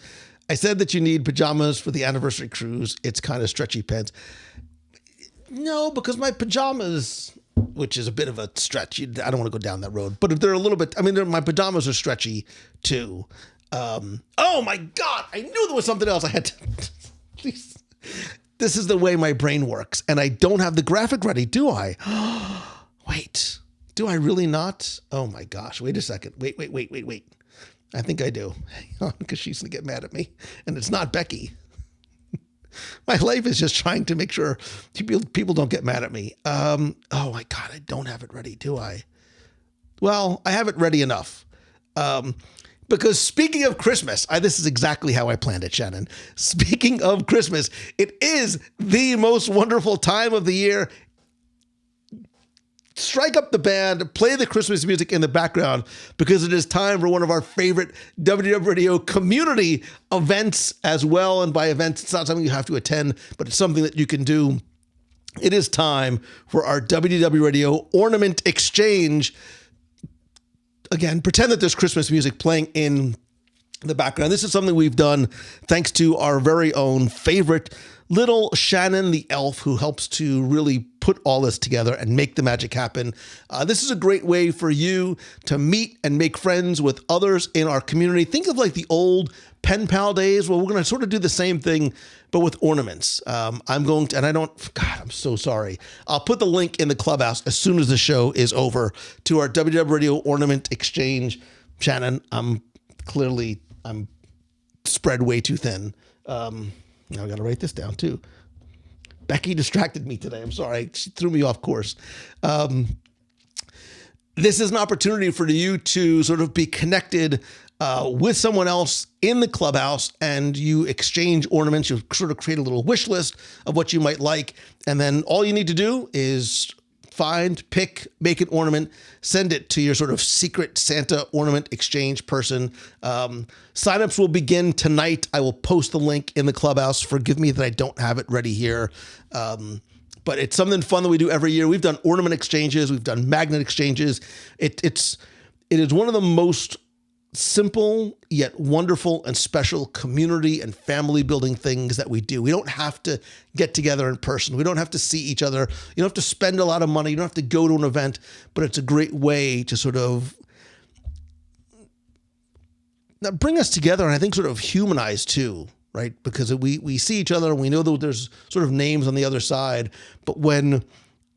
I said that you need pajamas for the anniversary cruise. It's kind of stretchy pants. No, because my pajamas, which is a bit of a stretch. I don't want to go down that road. But if they're a little bit, my pajamas are stretchy too. Oh my God. I knew there was something else I had to, please. This is the way my brain works. And I don't have the graphic ready, do I? Wait, do I really not? Oh my gosh, wait a second. Wait. I think I do. Hang on, because she's going to get mad at me. And it's not Becky. My life is just trying to make sure people don't get mad at me. Oh my God, I don't have it ready, do I? Well, I have it ready enough. Because speaking of Christmas, this is exactly how I planned it, Shannon. Speaking of Christmas, it is the most wonderful time of the year. Strike up the band, play the Christmas music in the background, because it is time for one of our favorite WDW Radio community events as well. And by events, it's not something you have to attend, but it's something that you can do. It is time for our WDW Radio Ornament Exchange. Again, pretend that there's Christmas music playing in the background. This is something we've done thanks to our very own favorite little Shannon the elf, who helps to really put all this together and make the magic happen. This is a great way for you to meet and make friends with others in our community. Think of like the old pen pal days. Well, we're going to sort of do the same thing, but with ornaments. I'm so sorry. I'll put the link in the clubhouse as soon as the show is over to our WDW Radio Ornament Exchange. Shannon, I'm spread way too thin. Now I got to write this down too. Becky distracted me today. I'm sorry. She threw me off course. This is an opportunity for you to sort of be connected with someone else in the clubhouse, and you exchange ornaments. You sort of create a little wish list of what you might like. And then all you need to do is pick, make an ornament, send it to your sort of secret Santa ornament exchange person. Signups will begin tonight. I will post the link in the clubhouse. Forgive me that I don't have it ready here. But it's something fun that we do every year. We've done ornament exchanges. We've done magnet exchanges. It is one of the most simple yet wonderful and special community and family building things that we do. We don't have to get together in person. We don't have to see each other. You don't have to spend a lot of money. You don't have to go to an event, but it's a great way to sort of bring us together, and I think sort of humanize too, right? Because we see each other and we know that there's sort of names on the other side, but when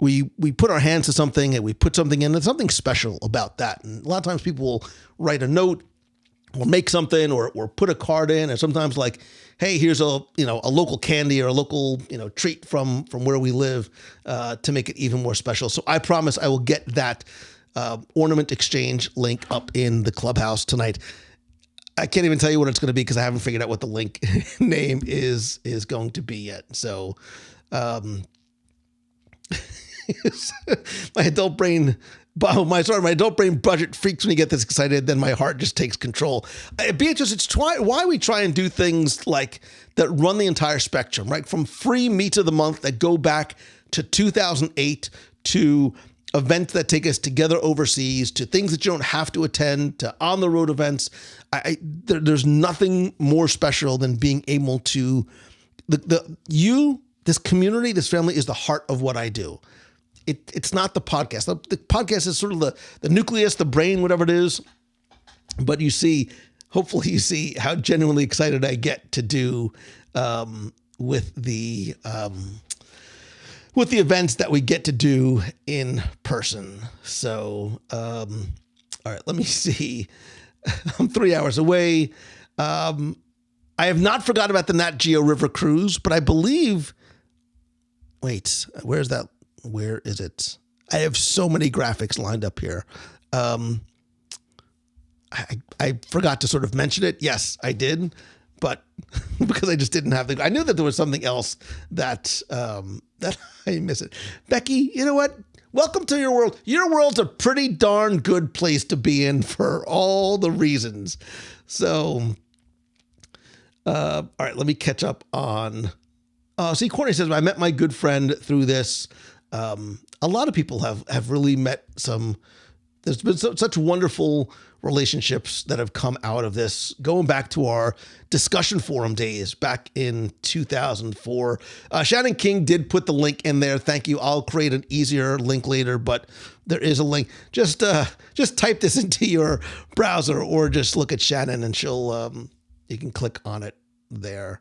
we put our hands to something and we put something in, there's something special about that. And a lot of times people will write a note or make something or put a card in, and sometimes like, hey, here's a local candy or a local, treat from where we live, to make it even more special. So I promise I will get that ornament exchange link up in the clubhouse tonight. I can't even tell you what it's going to be because I haven't figured out what the link name is going to be yet. So, my adult brain budget freaks when you get this excited. Then my heart just takes control. Beatrice, it's why we try and do things like that run the entire spectrum, right? From free meets of the month that go back to 2008 to events that take us together overseas, to things that you don't have to attend, to on the road events. There's nothing more special than being able to this community, this family is the heart of what I do. It's not the podcast. The podcast is sort of the nucleus, the brain, whatever it is. But hopefully you see how genuinely excited I get to do with the events that we get to do in person. So, all right, let me see. I'm 3 hours away. I have not forgotten about the Nat Geo River Cruise, but I believe, wait, where's that? Where is it? I have so many graphics lined up here. I forgot to sort of mention it. Yes, I did, but because I just didn't have I knew that there was something else that I miss it. Becky, you know what? Welcome to your world. Your world's a pretty darn good place to be in for all the reasons. So, all right, let me catch up on. See, Courtney says, I met my good friend through this. A lot of people have really met there's been such wonderful relationships that have come out of this, going back to our discussion forum days back in 2004. Shannon King did put the link in there. Thank you. I'll create an easier link later, but there is a link. Just type this into your browser or just look at Shannon and you can click on it there.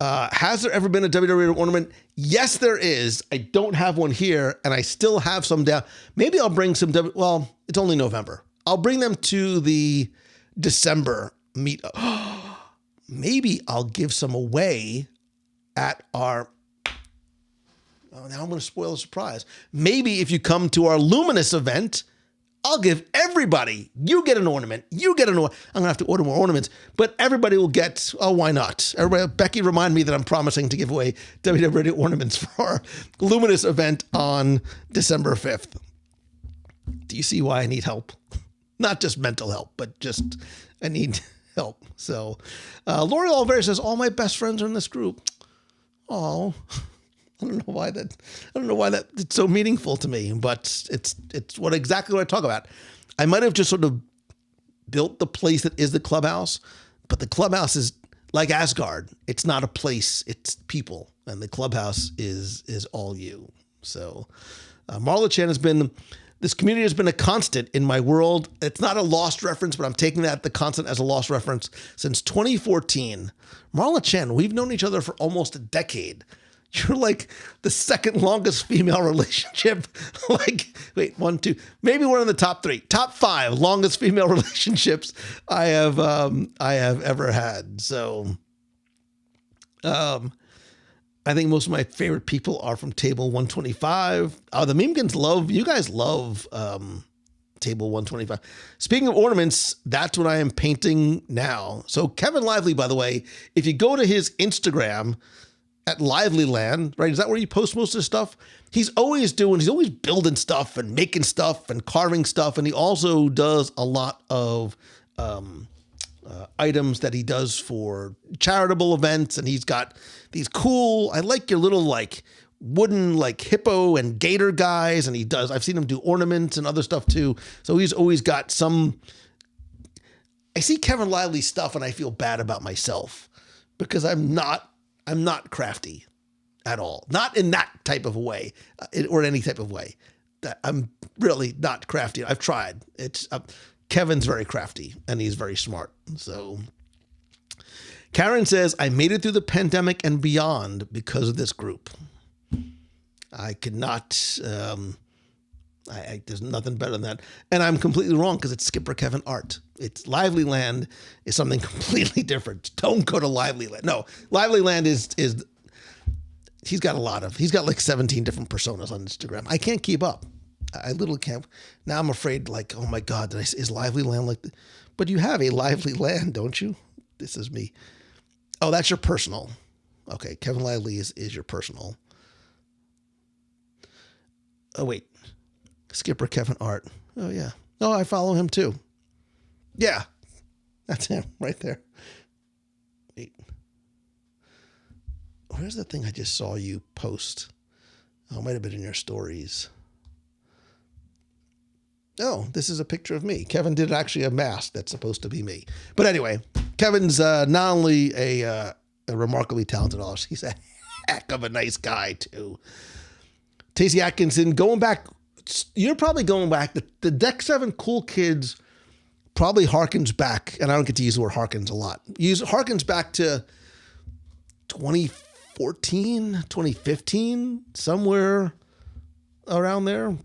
Has there ever been a WDW ornament? Yes, there is. I don't have one here, and I still have some down. Maybe I'll bring some. Well, it's only November. I'll bring them to the December meet. maybe I'll give some away at our, oh, now I'm going to spoil the surprise. Maybe if you come to our Luminous event, I'll give everybody, you get an ornament, you get an ornament. I'm going to have to order more ornaments, but everybody will get, oh, why not? Everybody, Becky, remind me that I'm promising to give away WDW Radio ornaments for our Luminous event on December 5th. Do you see why I need help? Not just mental help, but just I need help. So Lori Olvera says, all my best friends are in this group. Oh, I don't know why that it's so meaningful to me, but it's exactly what I talk about. I might have just sort of built the place that is the clubhouse, but the clubhouse is like Asgard. It's not a place, it's people. And the clubhouse is all you. So Marla Chan this community has been a constant in my world. It's not a lost reference, but I'm taking the constant as a lost reference since 2014. Marla Chen, we've known each other for almost a decade. You're like the second longest female relationship. Wait, 1, 2, maybe one of the top 3, top 5 longest female relationships I have ever had. So, I think most of my favorite people are from Table 125. The Memekins you guys love Table 125. Speaking of ornaments, that's what I am painting now. So Kevin Lively, by the way, if you go to his Instagram at Livelyland, right? Is that where he posts most of his stuff? He's always building stuff and making stuff and carving stuff. And he also does a lot of items that he does for charitable events. And he's got these cool, I like your little wooden hippo and gator guys. And I've seen him do ornaments and other stuff too. So he's always got I see Kevin Lively's stuff and I feel bad about myself because I'm not crafty at all. Not in that type of a way or any type of way. I'm really not crafty. I've tried. Kevin's very crafty and he's very smart. So Karen says, I made it through the pandemic and beyond because of this group. I could not, there's nothing better than that. And I'm completely wrong because it's Skipper Kevin art. It's Livelyland is something completely different. Don't go to Livelyland. No, Livelyland is he's got like 17 different personas on Instagram. I can't keep up. I literally can't. Now I'm afraid oh my God, is Livelyland like this? But you have a Livelyland, don't you? This is me. Oh, that's your personal. Okay, Kevin Lively is your personal. Oh, wait. Skipper Kevin Art. Oh, yeah. Oh, I follow him too. Yeah, that's him right there. Wait. Where's the thing I just saw you post? Oh, it might have been in your stories. Oh, this is a picture of me. Kevin did actually a mask that's supposed to be me. But anyway, Kevin's not only a remarkably talented artist, he's a heck of a nice guy too. Tacey Atkinson, you're probably going back. The Deck 7 Cool Kids probably harkens back, and I don't get to use the word harkens a lot. Harkens back to 2014, 2015, somewhere around there.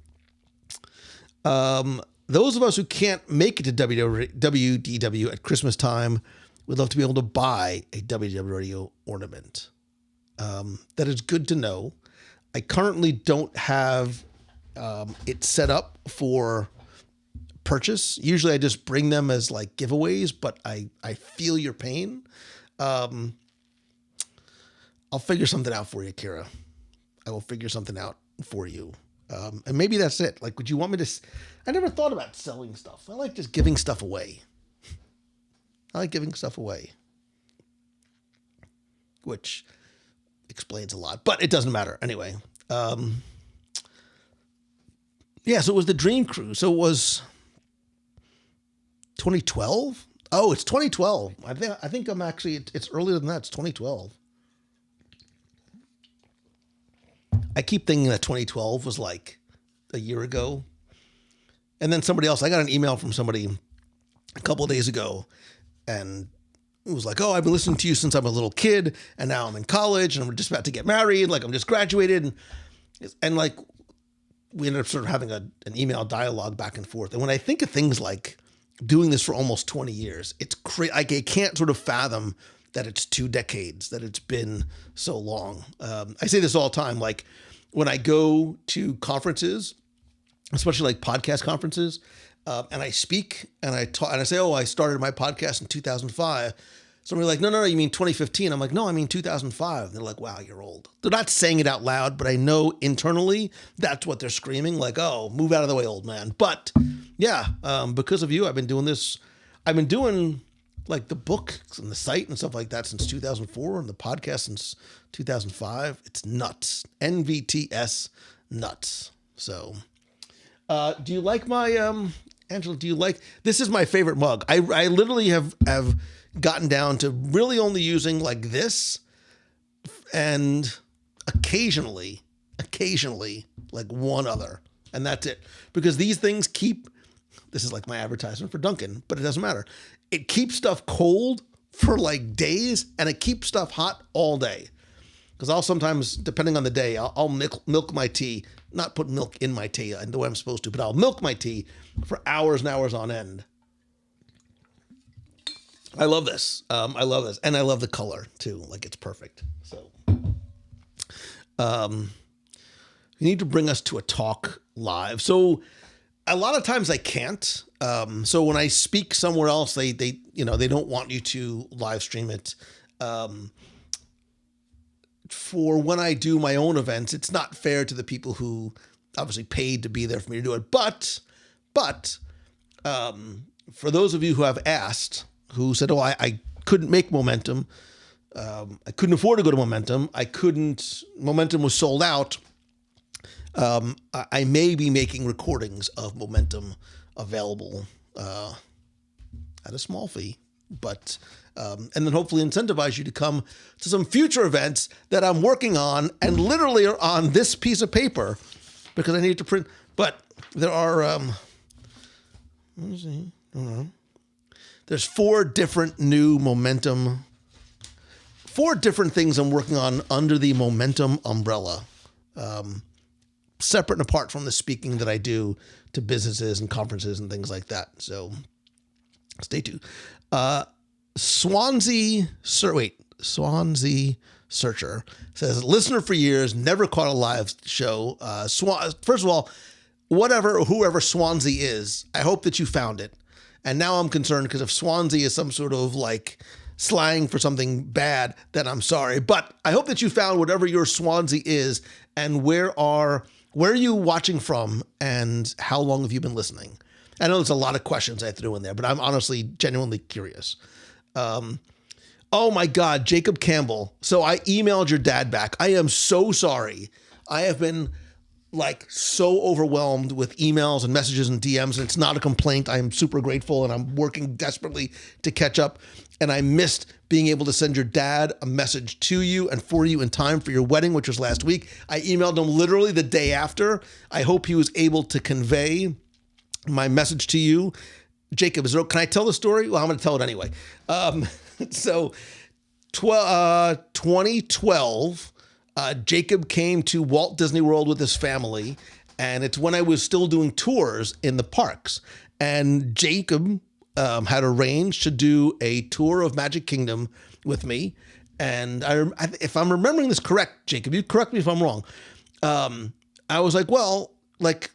Those of us who can't make it to WDW at Christmas time would love to be able to buy a WDW Radio ornament. That is good to know. I currently don't have it set up for purchase. Usually I just bring them as giveaways, but I feel your pain. I'll figure something out for you, Kira. I will figure something out for you. And maybe that's it. Would you want me to? I never thought about selling stuff. I like just giving stuff away. Which explains a lot, but it doesn't matter anyway. Yeah, so it was the Dream Cruise. So it was 2012. Oh, it's 2012. I think I'm actually. It's earlier than that. It's 2012. I keep thinking that 2012 was a year ago. And then I got an email from somebody a couple of days ago, and it was oh, I've been listening to you since I'm a little kid, and now I'm in college, and I'm just about to get married, I'm just graduated, and we ended up sort of having an email dialogue back and forth. And when I think of things like doing this for almost 20 years, it's crazy. I can't sort of fathom that it's 2 decades, that it's been so long. I say this all the time, like when I go to conferences, especially like podcast conferences, and I speak and I talk and I say, oh, I started my podcast in 2005. Somebody's like, no, you mean 2015. I'm like, no, I mean 2005. And they're like, wow, you're old. They're not saying it out loud, but I know internally that's what they're screaming, like, oh, move out of the way, old man. But yeah, because of you, I've been doing this. I've been doing like the books and the site and stuff like that since 2004 and the podcast since 2005. It's nuts. NVTS nuts. So do you like my, Angela, do you like, this is my favorite mug. I literally have gotten down to really only using like this and occasionally like one other. And that's it. Because these things this is like my advertisement for Dunkin', but it doesn't matter. It keeps stuff cold for like days and it keeps stuff hot all day. Because I'll sometimes, depending on the day, I'll milk my tea, not put milk in my tea the way I'm supposed to, but I'll milk my tea for hours and hours on end. I love this. I love this. And I love the color too. Like it's perfect. So, you need to bring us to a talk live. So a lot of times I can't. So when I speak somewhere else, they don't want you to live stream it. For when I do my own events, it's not fair to the people who obviously paid to be there for me to do it. But for those of you who have asked, who said, oh, I couldn't make Momentum. I couldn't afford to go to Momentum. Momentum was sold out. I may be making recordings of Momentum available at a small fee, but and then hopefully incentivize you to come to some future events that I'm working on and literally are on this piece of paper because I need to print. But there are, let me see, I don't know. There's 4 different new Momentum, 4 different things I'm working on under the Momentum umbrella, separate and apart from the speaking that I do to businesses and conferences and things like that. So stay tuned. Swansea Searcher says, listener for years, never caught a live show. First of all, whoever Swansea is, I hope that you found it. And now I'm concerned because if Swansea is some sort of like slang for something bad, then I'm sorry. But I hope that you found whatever your Swansea is and where are you watching from and how long have you been listening? I know there's a lot of questions I threw in there, but I'm honestly genuinely curious. Oh my God, Jacob Campbell. So I emailed your dad back. I am so sorry. I have been like so overwhelmed with emails and messages and DMs, and it's not a complaint. I am super grateful and I'm working desperately to catch up. And I missed being able to send your dad a message to you and for you in time for your wedding, which was last week. I emailed him literally the day after. I hope he was able to convey my message to you. Jacob, can I tell the story? Well, I'm going to tell it anyway. So 2012, Jacob came to Walt Disney World with his family, and it's when I was still doing tours in the parks. And Jacob had arranged to do a tour of Magic Kingdom with me. And if I'm remembering this correct, Jacob, you correct me if I'm wrong. I was like, well, like,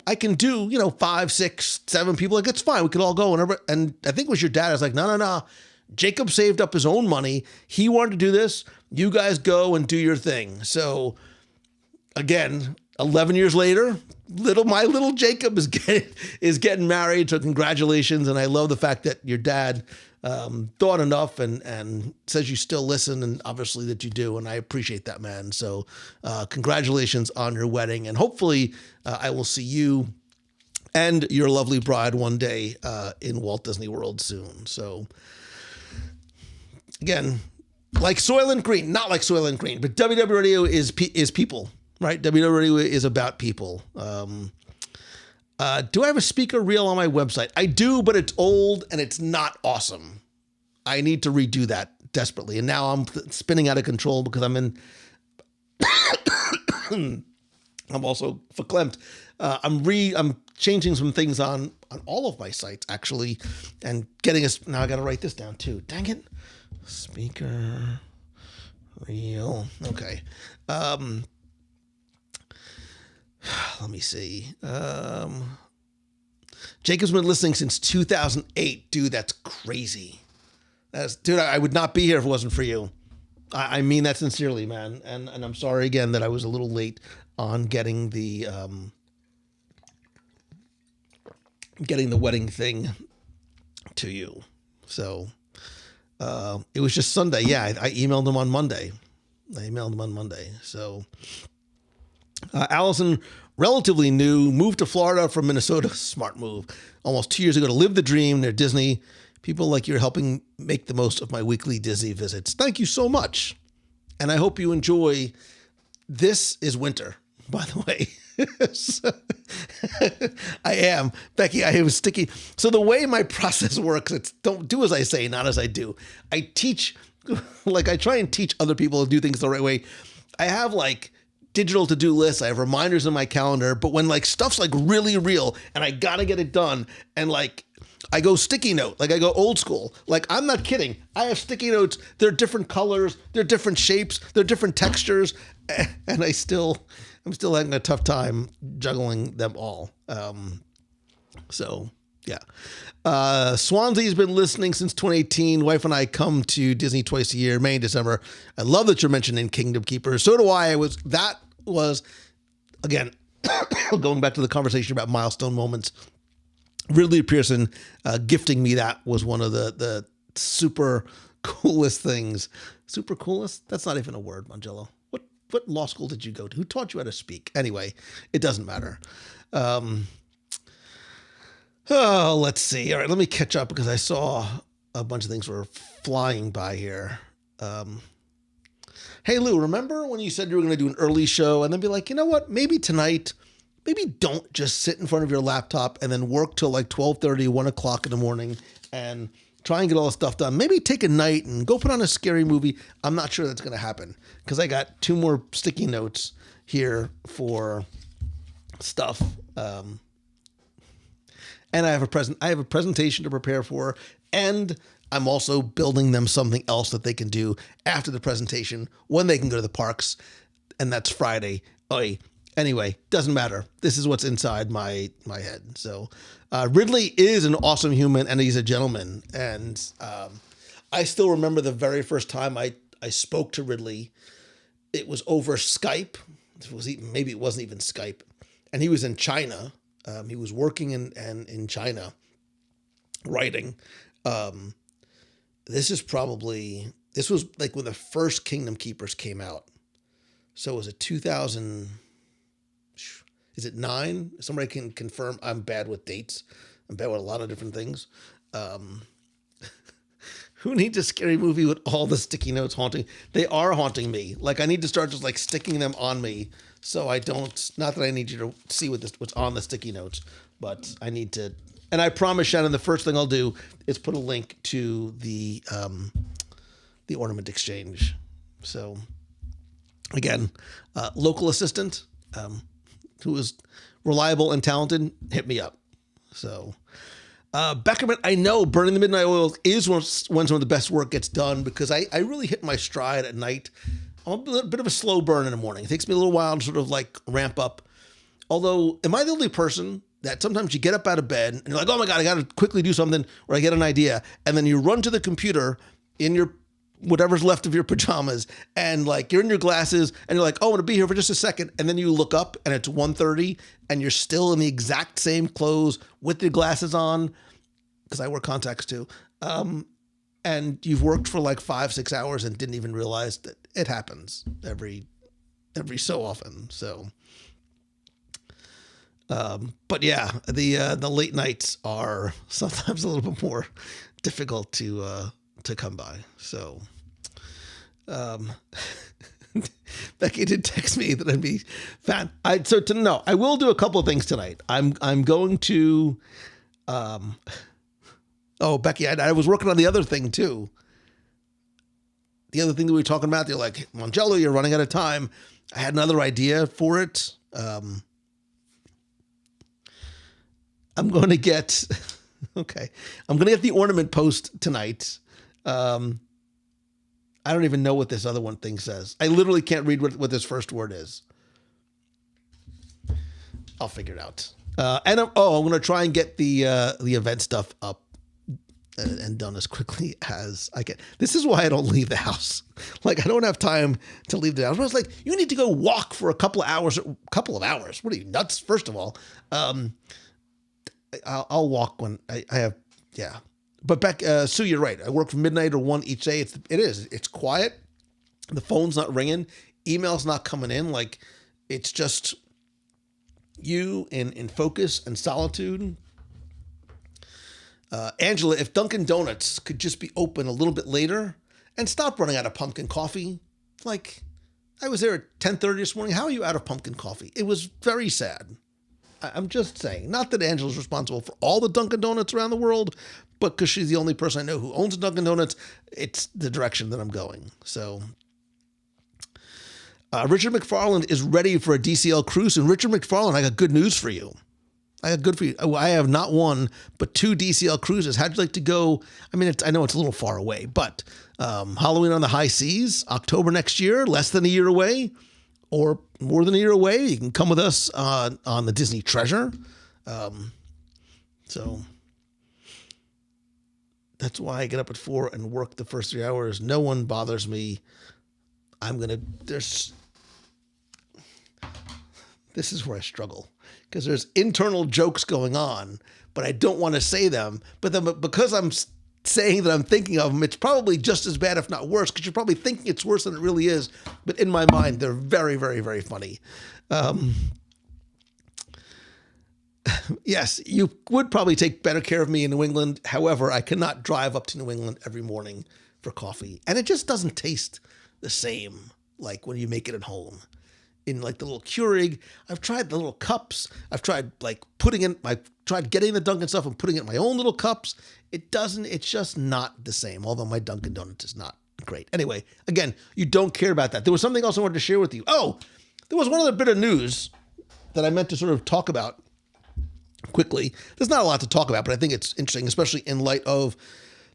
I can do, 5, 6, 7 people. Like, it's fine. We could all go. And I think it was your dad. I was like, no. Jacob saved up his own money. He wanted to do this. You guys go and do your thing. So again, 11 years later, my little Jacob is getting married. So congratulations. And I love the fact that your dad thought enough and says you still listen, and obviously that you do. And I appreciate that, man. So congratulations on your wedding. And hopefully I will see you and your lovely bride one day in Walt Disney World soon. So again, like Soylent Green, not like Soylent Green, but WDW Radio is people, right? WDW Radio is about people. Do I have a speaker reel on my website? I do, but it's old and it's not awesome. I need to redo that desperately. And now I'm spinning out of control because I'm also verklempt. I'm changing some things on all of my sites actually, and getting us. Now I got to write this down too. Dang it. Speaker reel. Okay. Let me see. Jacob's been listening since 2008. Dude, that's crazy. Dude, I would not be here if it wasn't for you. I mean that sincerely, man. And I'm sorry again that I was a little late on getting the wedding thing to you. So it was just Sunday. Yeah, I emailed them on Monday. So Allison, relatively new, moved to Florida from Minnesota. Smart move. Almost 2 years ago to live the dream near Disney. People like you are helping make the most of my weekly Disney visits. Thank you so much. And I hope you enjoy. This is winter, by the way. I am. Becky, I was sticky. So the way my process works, it's don't do as I say, not as I do. I teach, I try and teach other people to do things the right way. I have digital to-do lists. I have reminders in my calendar, but when stuff's really real and I gotta get it done and I go sticky note, I go old school. I'm not kidding. I have sticky notes. They're different colors. They're different shapes. They're different textures. And I'm still having a tough time juggling them all. So yeah. Swansea's been listening since 2018. Wife and I come to Disney twice a year, May and December. I love that you're mentioning Kingdom Keepers. So do I. That was, again, going back to the conversation about milestone moments. Ridley Pearson gifting me that was one of the super coolest things. Super coolest? That's not even a word, Mangello. What law school did you go to? Who taught you how to speak? Anyway, it doesn't matter. Let's see. All right, let me catch up because I saw a bunch of things were flying by here. Hey, Lou, remember when you said you were going to do an early show and then be like, you know what? Maybe tonight, maybe don't just sit in front of your laptop and then work till 12:30, 1 o'clock in the morning and try and get all the stuff done. Maybe take a night and go put on a scary movie. I'm not sure that's going to happen because I got 2 more sticky notes here for stuff. And I have a presentation to prepare for, and I'm also building them something else that they can do after the presentation when they can go to the parks, and that's Friday. Anyway, doesn't matter. This is what's inside my head. So Ridley is an awesome human, and he's a gentleman. And I still remember the very first time I spoke to Ridley. It was over Skype. Maybe it wasn't even Skype. And he was in China. He was working in China, writing. This was when the first Kingdom Keepers came out. So was it 2000? Is it 9? Somebody can confirm. I'm bad with dates. I'm bad with a lot of different things. Who needs a scary movie with all the sticky notes haunting? They are haunting me. I need to start just sticking them on me so I don't, not that I need you to see what's on the sticky notes, but I need to, and I promise, Shannon, the first thing I'll do is put a link to the Ornament Exchange. So again, local assistant, who is reliable and talented, hit me up. So, Beckerman, I know Burning the Midnight Oil is when some of the best work gets done because I really hit my stride at night. I'm a bit of a slow burn in the morning. It takes me a little while to sort of ramp up. Although, am I the only person that sometimes you get up out of bed and you're like, oh my God, I got to quickly do something or I get an idea. And then you run to the computer in your whatever's left of your pajamas and you're in your glasses and you're like, oh, I'm going to be here for just a second. And then you look up and it's 1:30 and you're still in the exact same clothes with your glasses on, because I wear contacts too. And you've worked for 5-6 hours and didn't even realize that it happens every so often. So, but yeah, the late nights are sometimes a little bit more difficult to come by. So, Becky did text me that I'd be fat. I will do a couple of things tonight. I'm going to, Becky, I was working on the other thing too. The other thing that we were talking about, they're like, Mangello, you're running out of time. I had another idea for it. I'm going to get, I'm going to get the Ornament post tonight. I don't even know what this other one thing says. I literally can't read what this first word is. I'll figure it out. And I'm going to try and get the event stuff up and done as quickly as I can. This is why I don't leave the house. Like, I don't have time to leave the house. I was like, you need to go walk for a couple of hours. What are you, nuts? First of all, I'll walk when I have, yeah. But back, Sue, you're right. I work from midnight or 1 each day. It's quiet. The phone's not ringing. Email's not coming in. Like, it's just you in focus and solitude. Angela, if Dunkin' Donuts could just be open a little bit later and stop running out of pumpkin coffee. Like, I was there at 10:30 this morning. How are you out of pumpkin coffee? It was very sad. I'm just saying, not that Angela's responsible for all the Dunkin' Donuts around the world, but because she's the only person I know who owns a Dunkin' Donuts, it's the direction that I'm going. So, Richard McFarland is ready for a DCL cruise. And Richard McFarland, I got good news for you. I have not one, but 2 DCL cruises. How'd you like to go? I mean, I know it's a little far away, but Halloween on the High Seas, October next year, less than a year away, or more than a year away. You can come with us on the Disney Treasure. So that's why I get up at 4 and work the first 3 hours. No one bothers me. This is where I struggle. Because there's internal jokes going on, but I don't want to say them. But then because I'm saying that I'm thinking of them, it's probably just as bad, if not worse, because you're probably thinking it's worse than it really is. But in my mind, they're very, very, very funny. Yes, you would probably take better care of me in New England. However, I cannot drive up to New England every morning for coffee. And it just doesn't taste the same like when you make it at home. In like the little Keurig. I've tried the little cups. I've tried getting the Dunkin' stuff and putting it in my own little cups. It's just not the same, although my Dunkin' Donuts is not great. Anyway, again, you don't care about that. There was something else I wanted to share with you. Oh, there was one other bit of news that I meant to sort of talk about quickly. There's not a lot to talk about, but I think it's interesting, especially in light of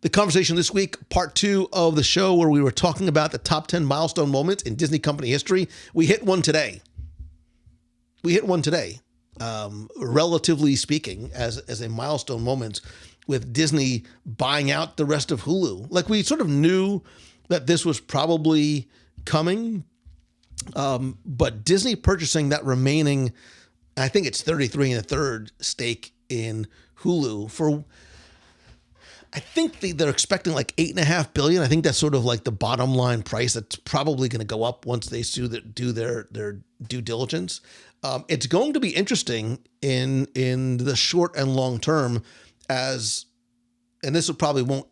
the conversation this week, part 2 of the show, where we were talking about the top 10 milestone moments in Disney company history. We hit one today. Relatively speaking, as a milestone moment with Disney buying out the rest of Hulu. Like, we sort of knew that this was probably coming, but Disney purchasing that remaining, I think it's 33 1/3 stake in Hulu for, I think they're expecting like $8.5 billion. I think that's sort of like the bottom line price. That's probably going to go up once they do their due diligence. It's going to be interesting in the short and long term, and this probably won't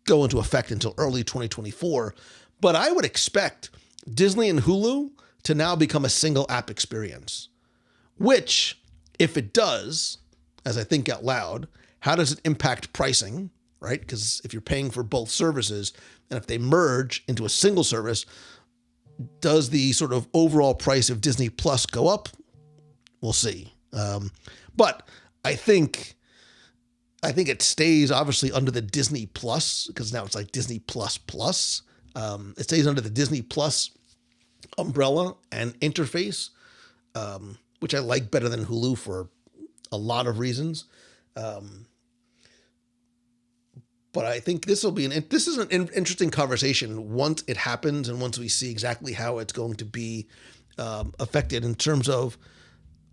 go into effect until early 2024. But I would expect Disney and Hulu to now become a single app experience. Which, if it does, as I think out loud, how does it impact pricing? Right? Because if you're paying for both services, and if they merge into a single service, does the sort of overall price of Disney Plus go up? We'll see. But I think it stays obviously under the Disney Plus, because now it's like Disney Plus Plus. It stays under the Disney Plus umbrella and interface, which I like better than Hulu for a lot of reasons. But I think this is an interesting conversation once it happens and once we see exactly how it's going to be affected in terms of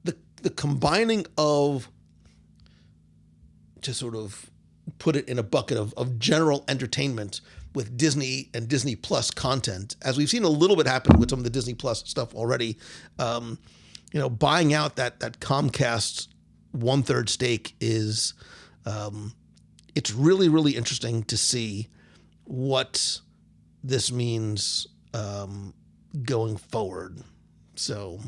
the combining of, to sort of put it in a bucket of general entertainment with Disney and Disney Plus content, as we've seen a little bit happen with some of the Disney Plus stuff already. Buying out that Comcast 1/3 stake is, it's really, really interesting to see what this means going forward. So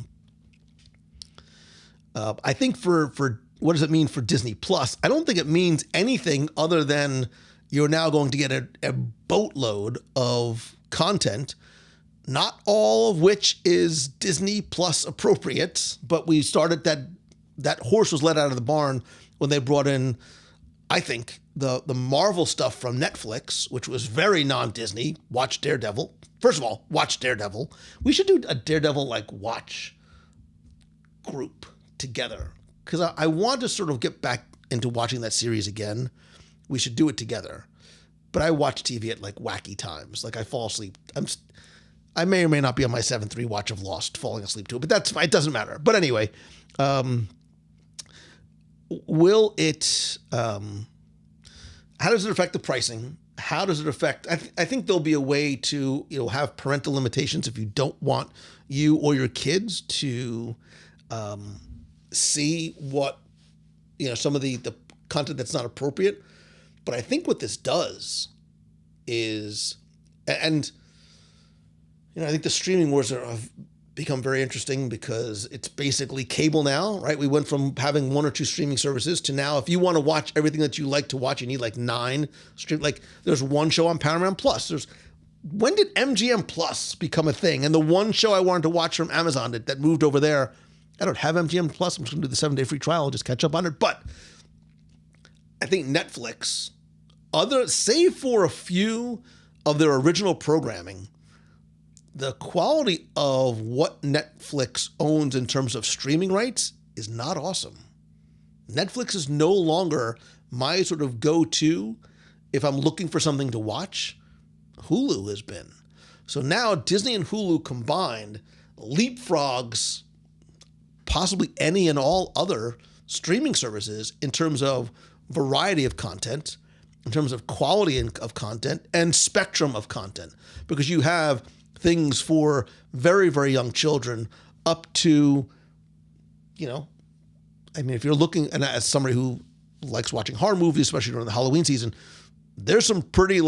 I think for what does it mean for Disney Plus? I don't think it means anything other than you're now going to get a boatload of content, not all of which is Disney Plus appropriate, but we started that horse was let out of the barn when they brought in I think the Marvel stuff from Netflix, which was very non-Disney, watch Daredevil. First of all, watch Daredevil. We should do a Daredevil watch group together, because I want to sort of get back into watching that series again. We should do it together. But I watch TV at wacky times. I fall asleep. I may or may not be on my 7th rewatch of Lost, falling asleep to it, but that's fine. It doesn't matter. But anyway, will it? How does it affect the pricing? How does it affect? I think there'll be a way to have parental limitations if you don't want you or your kids to see what some of the content that's not appropriate. But I think what this does is, and I think the streaming wars have become very interesting because it's basically cable now, right? We went from having 1 or 2 streaming services to now, if you want to watch everything that you like to watch, you need 9 stream. There's one show on Paramount Plus. When did MGM Plus become a thing? And the one show I wanted to watch from Amazon that moved over there, I don't have MGM Plus. I'm just going to do the 7-day free trial. I'll just catch up on it. But I think Netflix, save for a few of their original programming, the quality of what Netflix owns in terms of streaming rights is not awesome. Netflix is no longer my sort of go-to if I'm looking for something to watch. Hulu has been. So now Disney and Hulu combined leapfrogs possibly any and all other streaming services in terms of variety of content, in terms of quality of content, and spectrum of content. Because you have things for very, very young children up to, if you're looking, and as somebody who likes watching horror movies, especially during the Halloween season, there's some pretty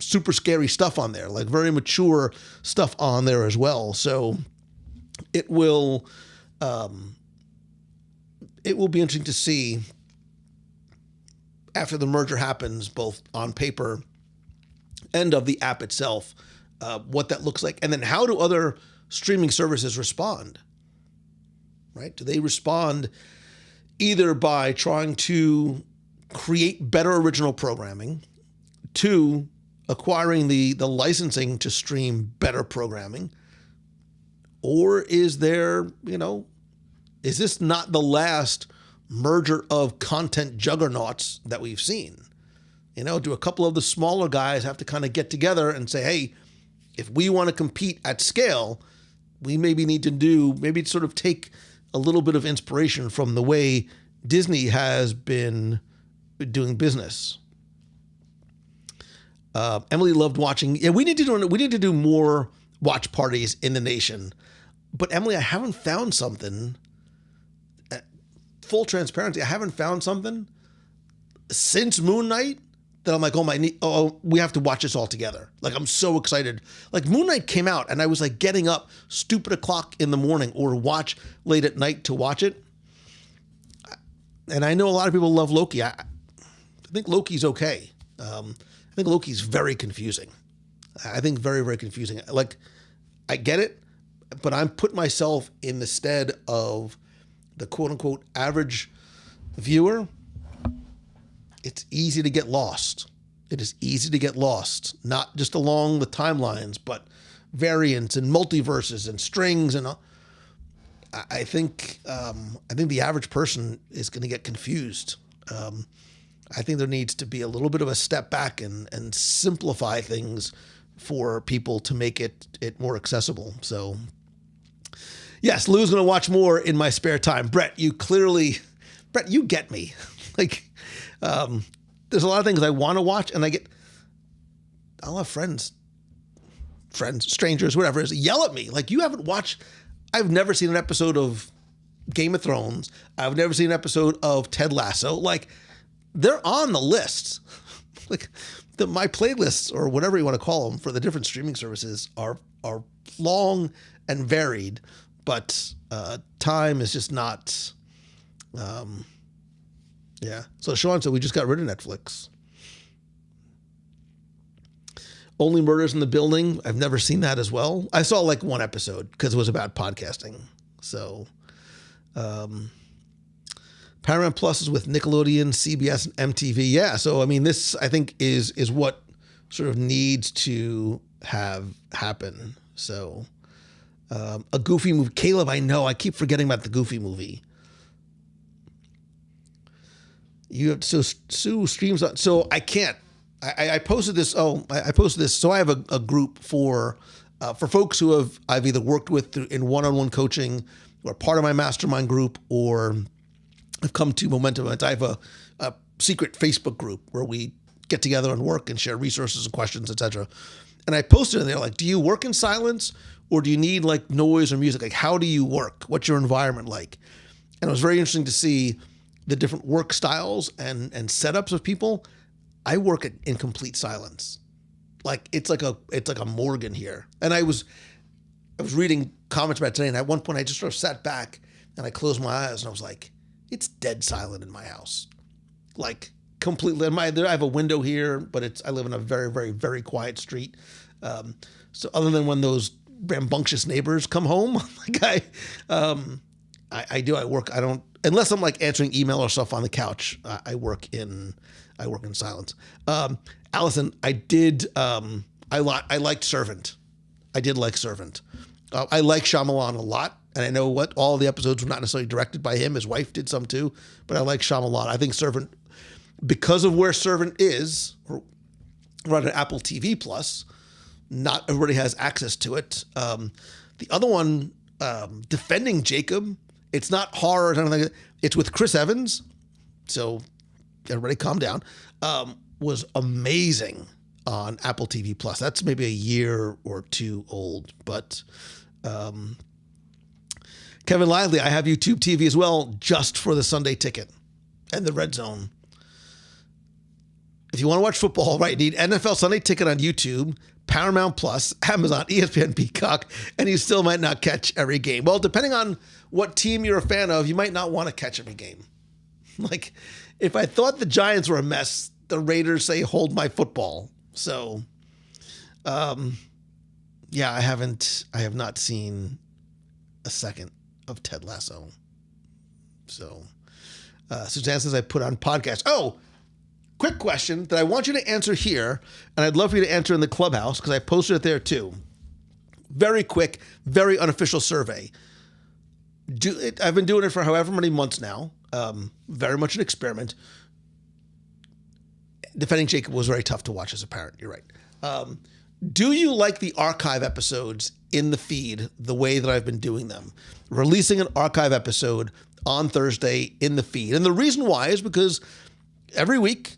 super scary stuff on there, very mature stuff on there as well. So it will be interesting to see after the merger happens, both on paper and of the app itself, what that looks like. And then how do other streaming services respond, right? Do they respond either by trying to create better original programming, to acquiring the licensing to stream better programming, or is there, is this not the last merger of content juggernauts that we've seen? Do a couple of the smaller guys have to kind of get together and say, hey, if we want to compete at scale, we maybe need to sort of take a little bit of inspiration from the way Disney has been doing business. Emily loved watching. Yeah, we need to do more watch parties in the nation. But Emily, I haven't found something. Full transparency, I haven't found something since Moon Knight that I'm we have to watch this all together. I'm so excited. Moon Knight came out and I was getting up stupid o'clock in the morning or watch late at night to watch it. And I know a lot of people love Loki. I think Loki's okay. I think Loki's very confusing. I think very, very confusing. I get it, but I'm putting myself in the stead of the quote unquote average viewer. It's easy to get lost. It is easy to get lost, not just along the timelines, but variants and multiverses and strings. And I think the average person is going to get confused. I think there needs to be a little bit of a step back and simplify things for people to make it more accessible. So yes, Lou's going to watch more in my spare time. Brett, you get me. There's a lot of things I want to watch, and I'll have friends, strangers, whatever it is, yell at me. You haven't watched, I've never seen an episode of Game of Thrones. I've never seen an episode of Ted Lasso. They're on the list. My playlists, or whatever you want to call them, for the different streaming services are long and varied, but time is just not. Yeah. So Sean said we just got rid of Netflix. Only Murders in the Building. I've never seen that as well. I saw one episode because it was about podcasting. So Paramount Plus is with Nickelodeon, CBS, and MTV. Yeah, so I mean, this I think is what sort of needs to have happen. So a Goofy movie. Caleb, I know, I keep forgetting about the Goofy movie. You have so Sue streams on, so I can't. I posted this. I posted this. So I have a group for folks who I've either worked with in one-on-one coaching, or part of my mastermind group, or have come to Momentum events. I have a secret Facebook group where we get together and work and share resources and questions, etc. And I posted in there, like, do you work in silence, or do you need like noise or music? Like, how do you work? What's your environment like? And it was very interesting to see the different work styles and setups of people. I work in complete silence. Like it's like a Morgan here. And I was reading comments about it today, and at one point I just sort of sat back and I closed my eyes and I was like, it's dead silent in my house. Like completely. I have a window here, but I live in a very, very, very quiet street. So other than when those rambunctious neighbors come home, like I work. I don't, unless I'm like answering email or stuff on the couch. I work in silence. Allison, I did. I liked Servant. I did like Servant. I like Shyamalan a lot, and I know what all the episodes were not necessarily directed by him. His wife did some too, but I like Shyamalan. I think Servant, because of where Servant is, or on Apple TV Plus, not everybody has access to it. The other one, Defending Jacob, it's not horror or anything. It's with Chris Evans, so everybody calm down. Was amazing on Apple TV Plus. That's maybe a year or two old, but Kevin Lively, I have YouTube TV as well, just for the Sunday Ticket and the Red Zone. If you want to watch football, right, you need NFL Sunday Ticket on YouTube, Paramount Plus, Amazon, ESPN, Peacock, and you still might not catch every game. Well, depending on what team you're a fan of, you might not want to catch every game. Like, if I thought the Giants were a mess, the Raiders say, hold my football. So, yeah, I have not seen a second of Ted Lasso. So, Suzanne says I put on podcast. Oh, quick question that I want you to answer here, and I'd love for you to answer in the clubhouse because I posted it there too. Very quick, very unofficial survey. I've been doing it for however many months now. Very much an experiment. Defending Jacob was very tough to watch as a parent. You're right. Do you like the archive episodes in the feed the way that I've been doing them? Releasing an archive episode on Thursday in the feed. And the reason why is because every week,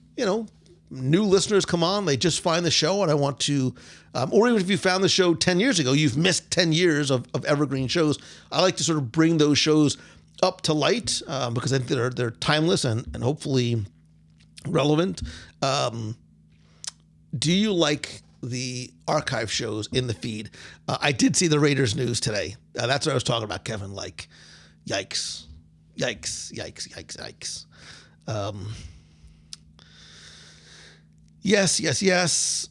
new listeners come on, they just find the show, and I want to, or even if you found the show 10 years ago, you've missed 10 years of evergreen shows. I like to sort of bring those shows up to light because I think they're timeless and hopefully relevant. Do you like the archive shows in the feed? I did see the Raiders news today. That's what I was talking about, Kevin. Like, yikes. Yes.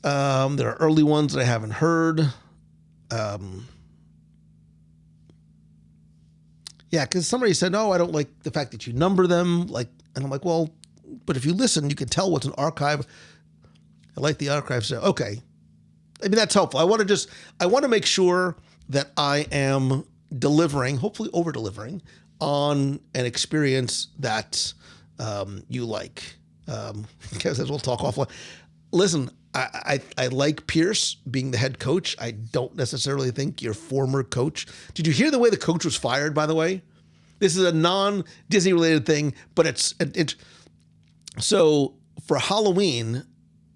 There are early ones that I haven't heard. Yeah, because somebody said, no, I don't like the fact that you number them. Like, and I'm like, well, but if you listen, you can tell what's an archive. I like the archive. So, okay. I mean, that's helpful. I want to make sure that I am delivering, hopefully over delivering on an experience that you like. Because as we'll talk offline. Listen, I like Pierce being the head coach. I don't necessarily think your former coach. Did you hear the way the coach was fired, by the way? This is a non-Disney related thing, but it's so for Halloween,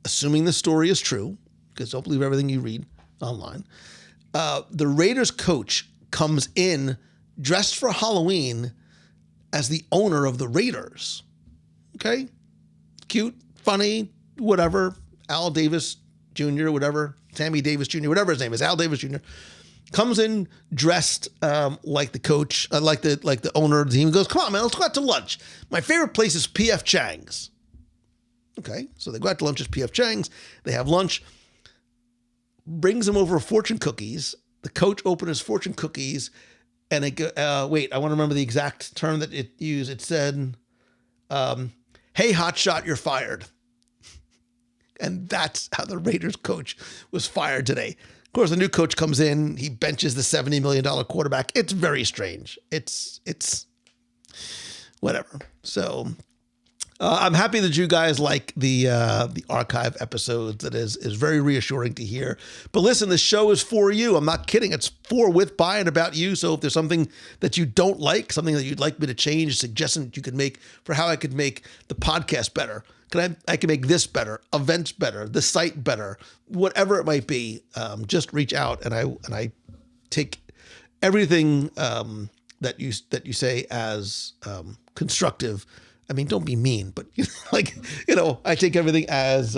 assuming the story is true, because don't believe everything you read online, the Raiders coach comes in dressed for Halloween as the owner of the Raiders. Okay? Cute, funny, whatever. Al Davis Jr., whatever. Sammy Davis Jr., whatever his name is. Al Davis Jr. comes in dressed like the coach, like the owner of the team. He goes, come on, man, let's go out to lunch. My favorite place is P.F. Chang's. Okay, so they go out to lunch at P.F. Chang's. They have lunch. Brings them over fortune cookies. The coach opened his fortune cookies, and it wait, I want to remember the exact term that it used. It said, Hey, hotshot, you're fired. And that's how the Raiders coach was fired today. Of course, the new coach comes in. He benches the $70 million quarterback. It's very strange. It's whatever. So I'm happy that you guys like the archive episodes. That is very reassuring to hear. But listen, the show is for you. I'm not kidding. It's for, with, by, and about you. So if there's something that you don't like, something that you'd like me to change, a suggestion that you could make for how I could make the podcast better, I can make this better, events better, the site better, whatever it might be, just reach out, and I take everything that you say as constructive. I mean, don't be mean, but I take everything as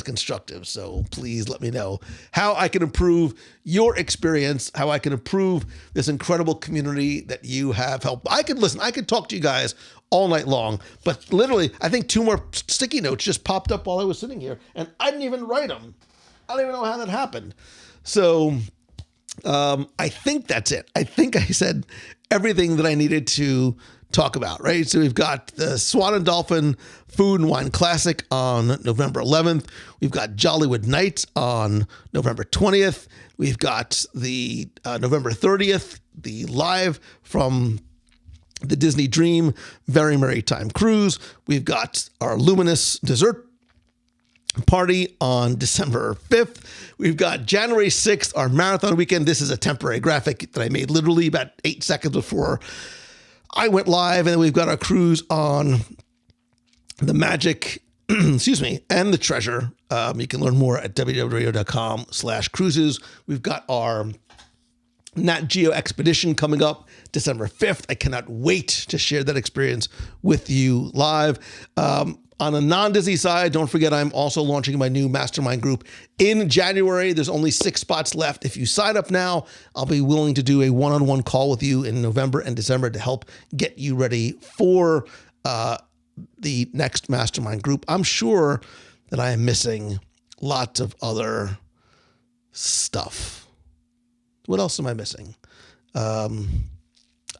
constructive. So please let me know how I can improve your experience, how I can improve this incredible community that you have helped. I could talk to you guys all night long, but literally, I think 2 more sticky notes just popped up while I was sitting here, and I didn't even write them. I don't even know how that happened. So I think that's it. I think I said everything that I needed to talk about, right? So we've got the Swan and Dolphin Food and Wine Classic on November 11th. We've got Jollywood Nights on November 20th. We've got the November 30th, the live from the Disney Dream Very Merry Time Cruise. We've got our Luminous dessert party on December 5th. We've got January 6th, our marathon weekend. This is a temporary graphic that I made literally about 8 seconds before I went live. And then we've got our cruise on the Magic, and the Treasure. You can learn more at www.radio.com/cruises. We've got our Nat Geo Expedition coming up December 5th. I cannot wait to share that experience with you live. On a non-Disney side, don't forget I'm also launching my new mastermind group in January. There's only 6 spots left. If you sign up now, I'll be willing to do a one-on-one call with you in November and December to help get you ready for the next mastermind group. I'm sure that I am missing lots of other stuff. What else am I missing? I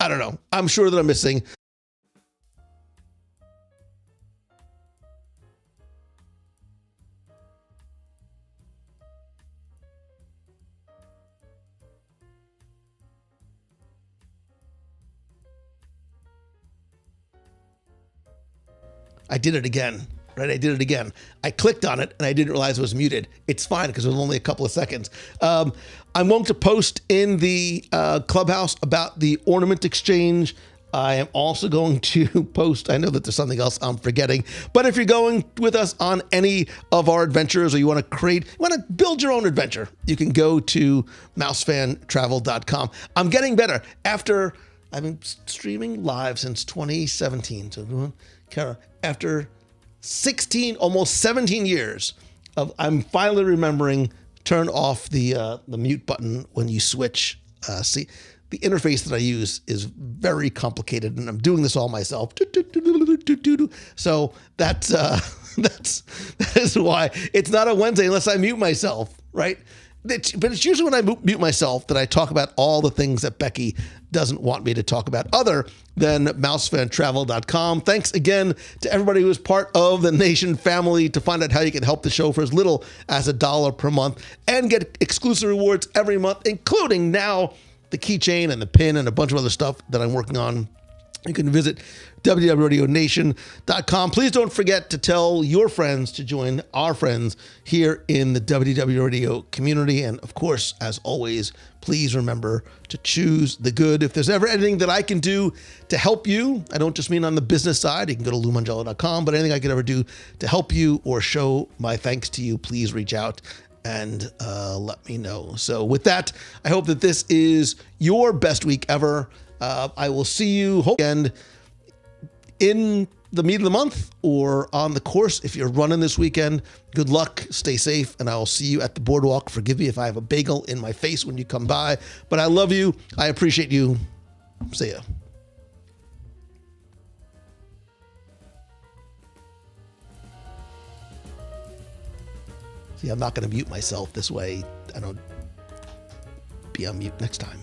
don't know. I'm sure that I'm missing. I did it again, right? I did it again. I clicked on it and I didn't realize it was muted. It's fine because it was only a couple of seconds. I'm going to post in the Clubhouse about the Ornament exchange. I am also going to post, I know that there's something else I'm forgetting, but if you're going with us on any of our adventures or you want to build your own adventure, you can go to mousefantravel.com. I'm getting better. I've been streaming live since 2017. So Kara, after 16, almost 17 years I'm finally remembering, turn off the mute button when you switch. See, the interface that I use is very complicated, and I'm doing this all myself. So that is why it's not a Wednesday unless I mute myself, right? But it's usually when I mute myself that I talk about all the things that Becky doesn't want me to talk about other than mousefantravel.com. Thanks again to everybody who is part of the Nation family. To find out how you can help the show for as little as $1 per month and get exclusive rewards every month, including now the keychain and the pin and a bunch of other stuff that I'm working on, you can visit WDWRadioNation.com. Please don't forget to tell your friends to join our friends here in the WDW Radio community. And of course, as always, please remember to choose the good. If there's ever anything that I can do to help you, I don't just mean on the business side, you can go to LouMangello.com, but anything I could ever do to help you or show my thanks to you, please reach out and let me know. So with that, I hope that this is your best week ever. I will see you hopefully in the meet of the month or on the course. If you're running this weekend, good luck, stay safe, and I will see you at the boardwalk. Forgive me if I have a bagel in my face when you come by, but I love you. I appreciate you. See ya. See, I'm not going to mute myself this way. I don't be on mute next time.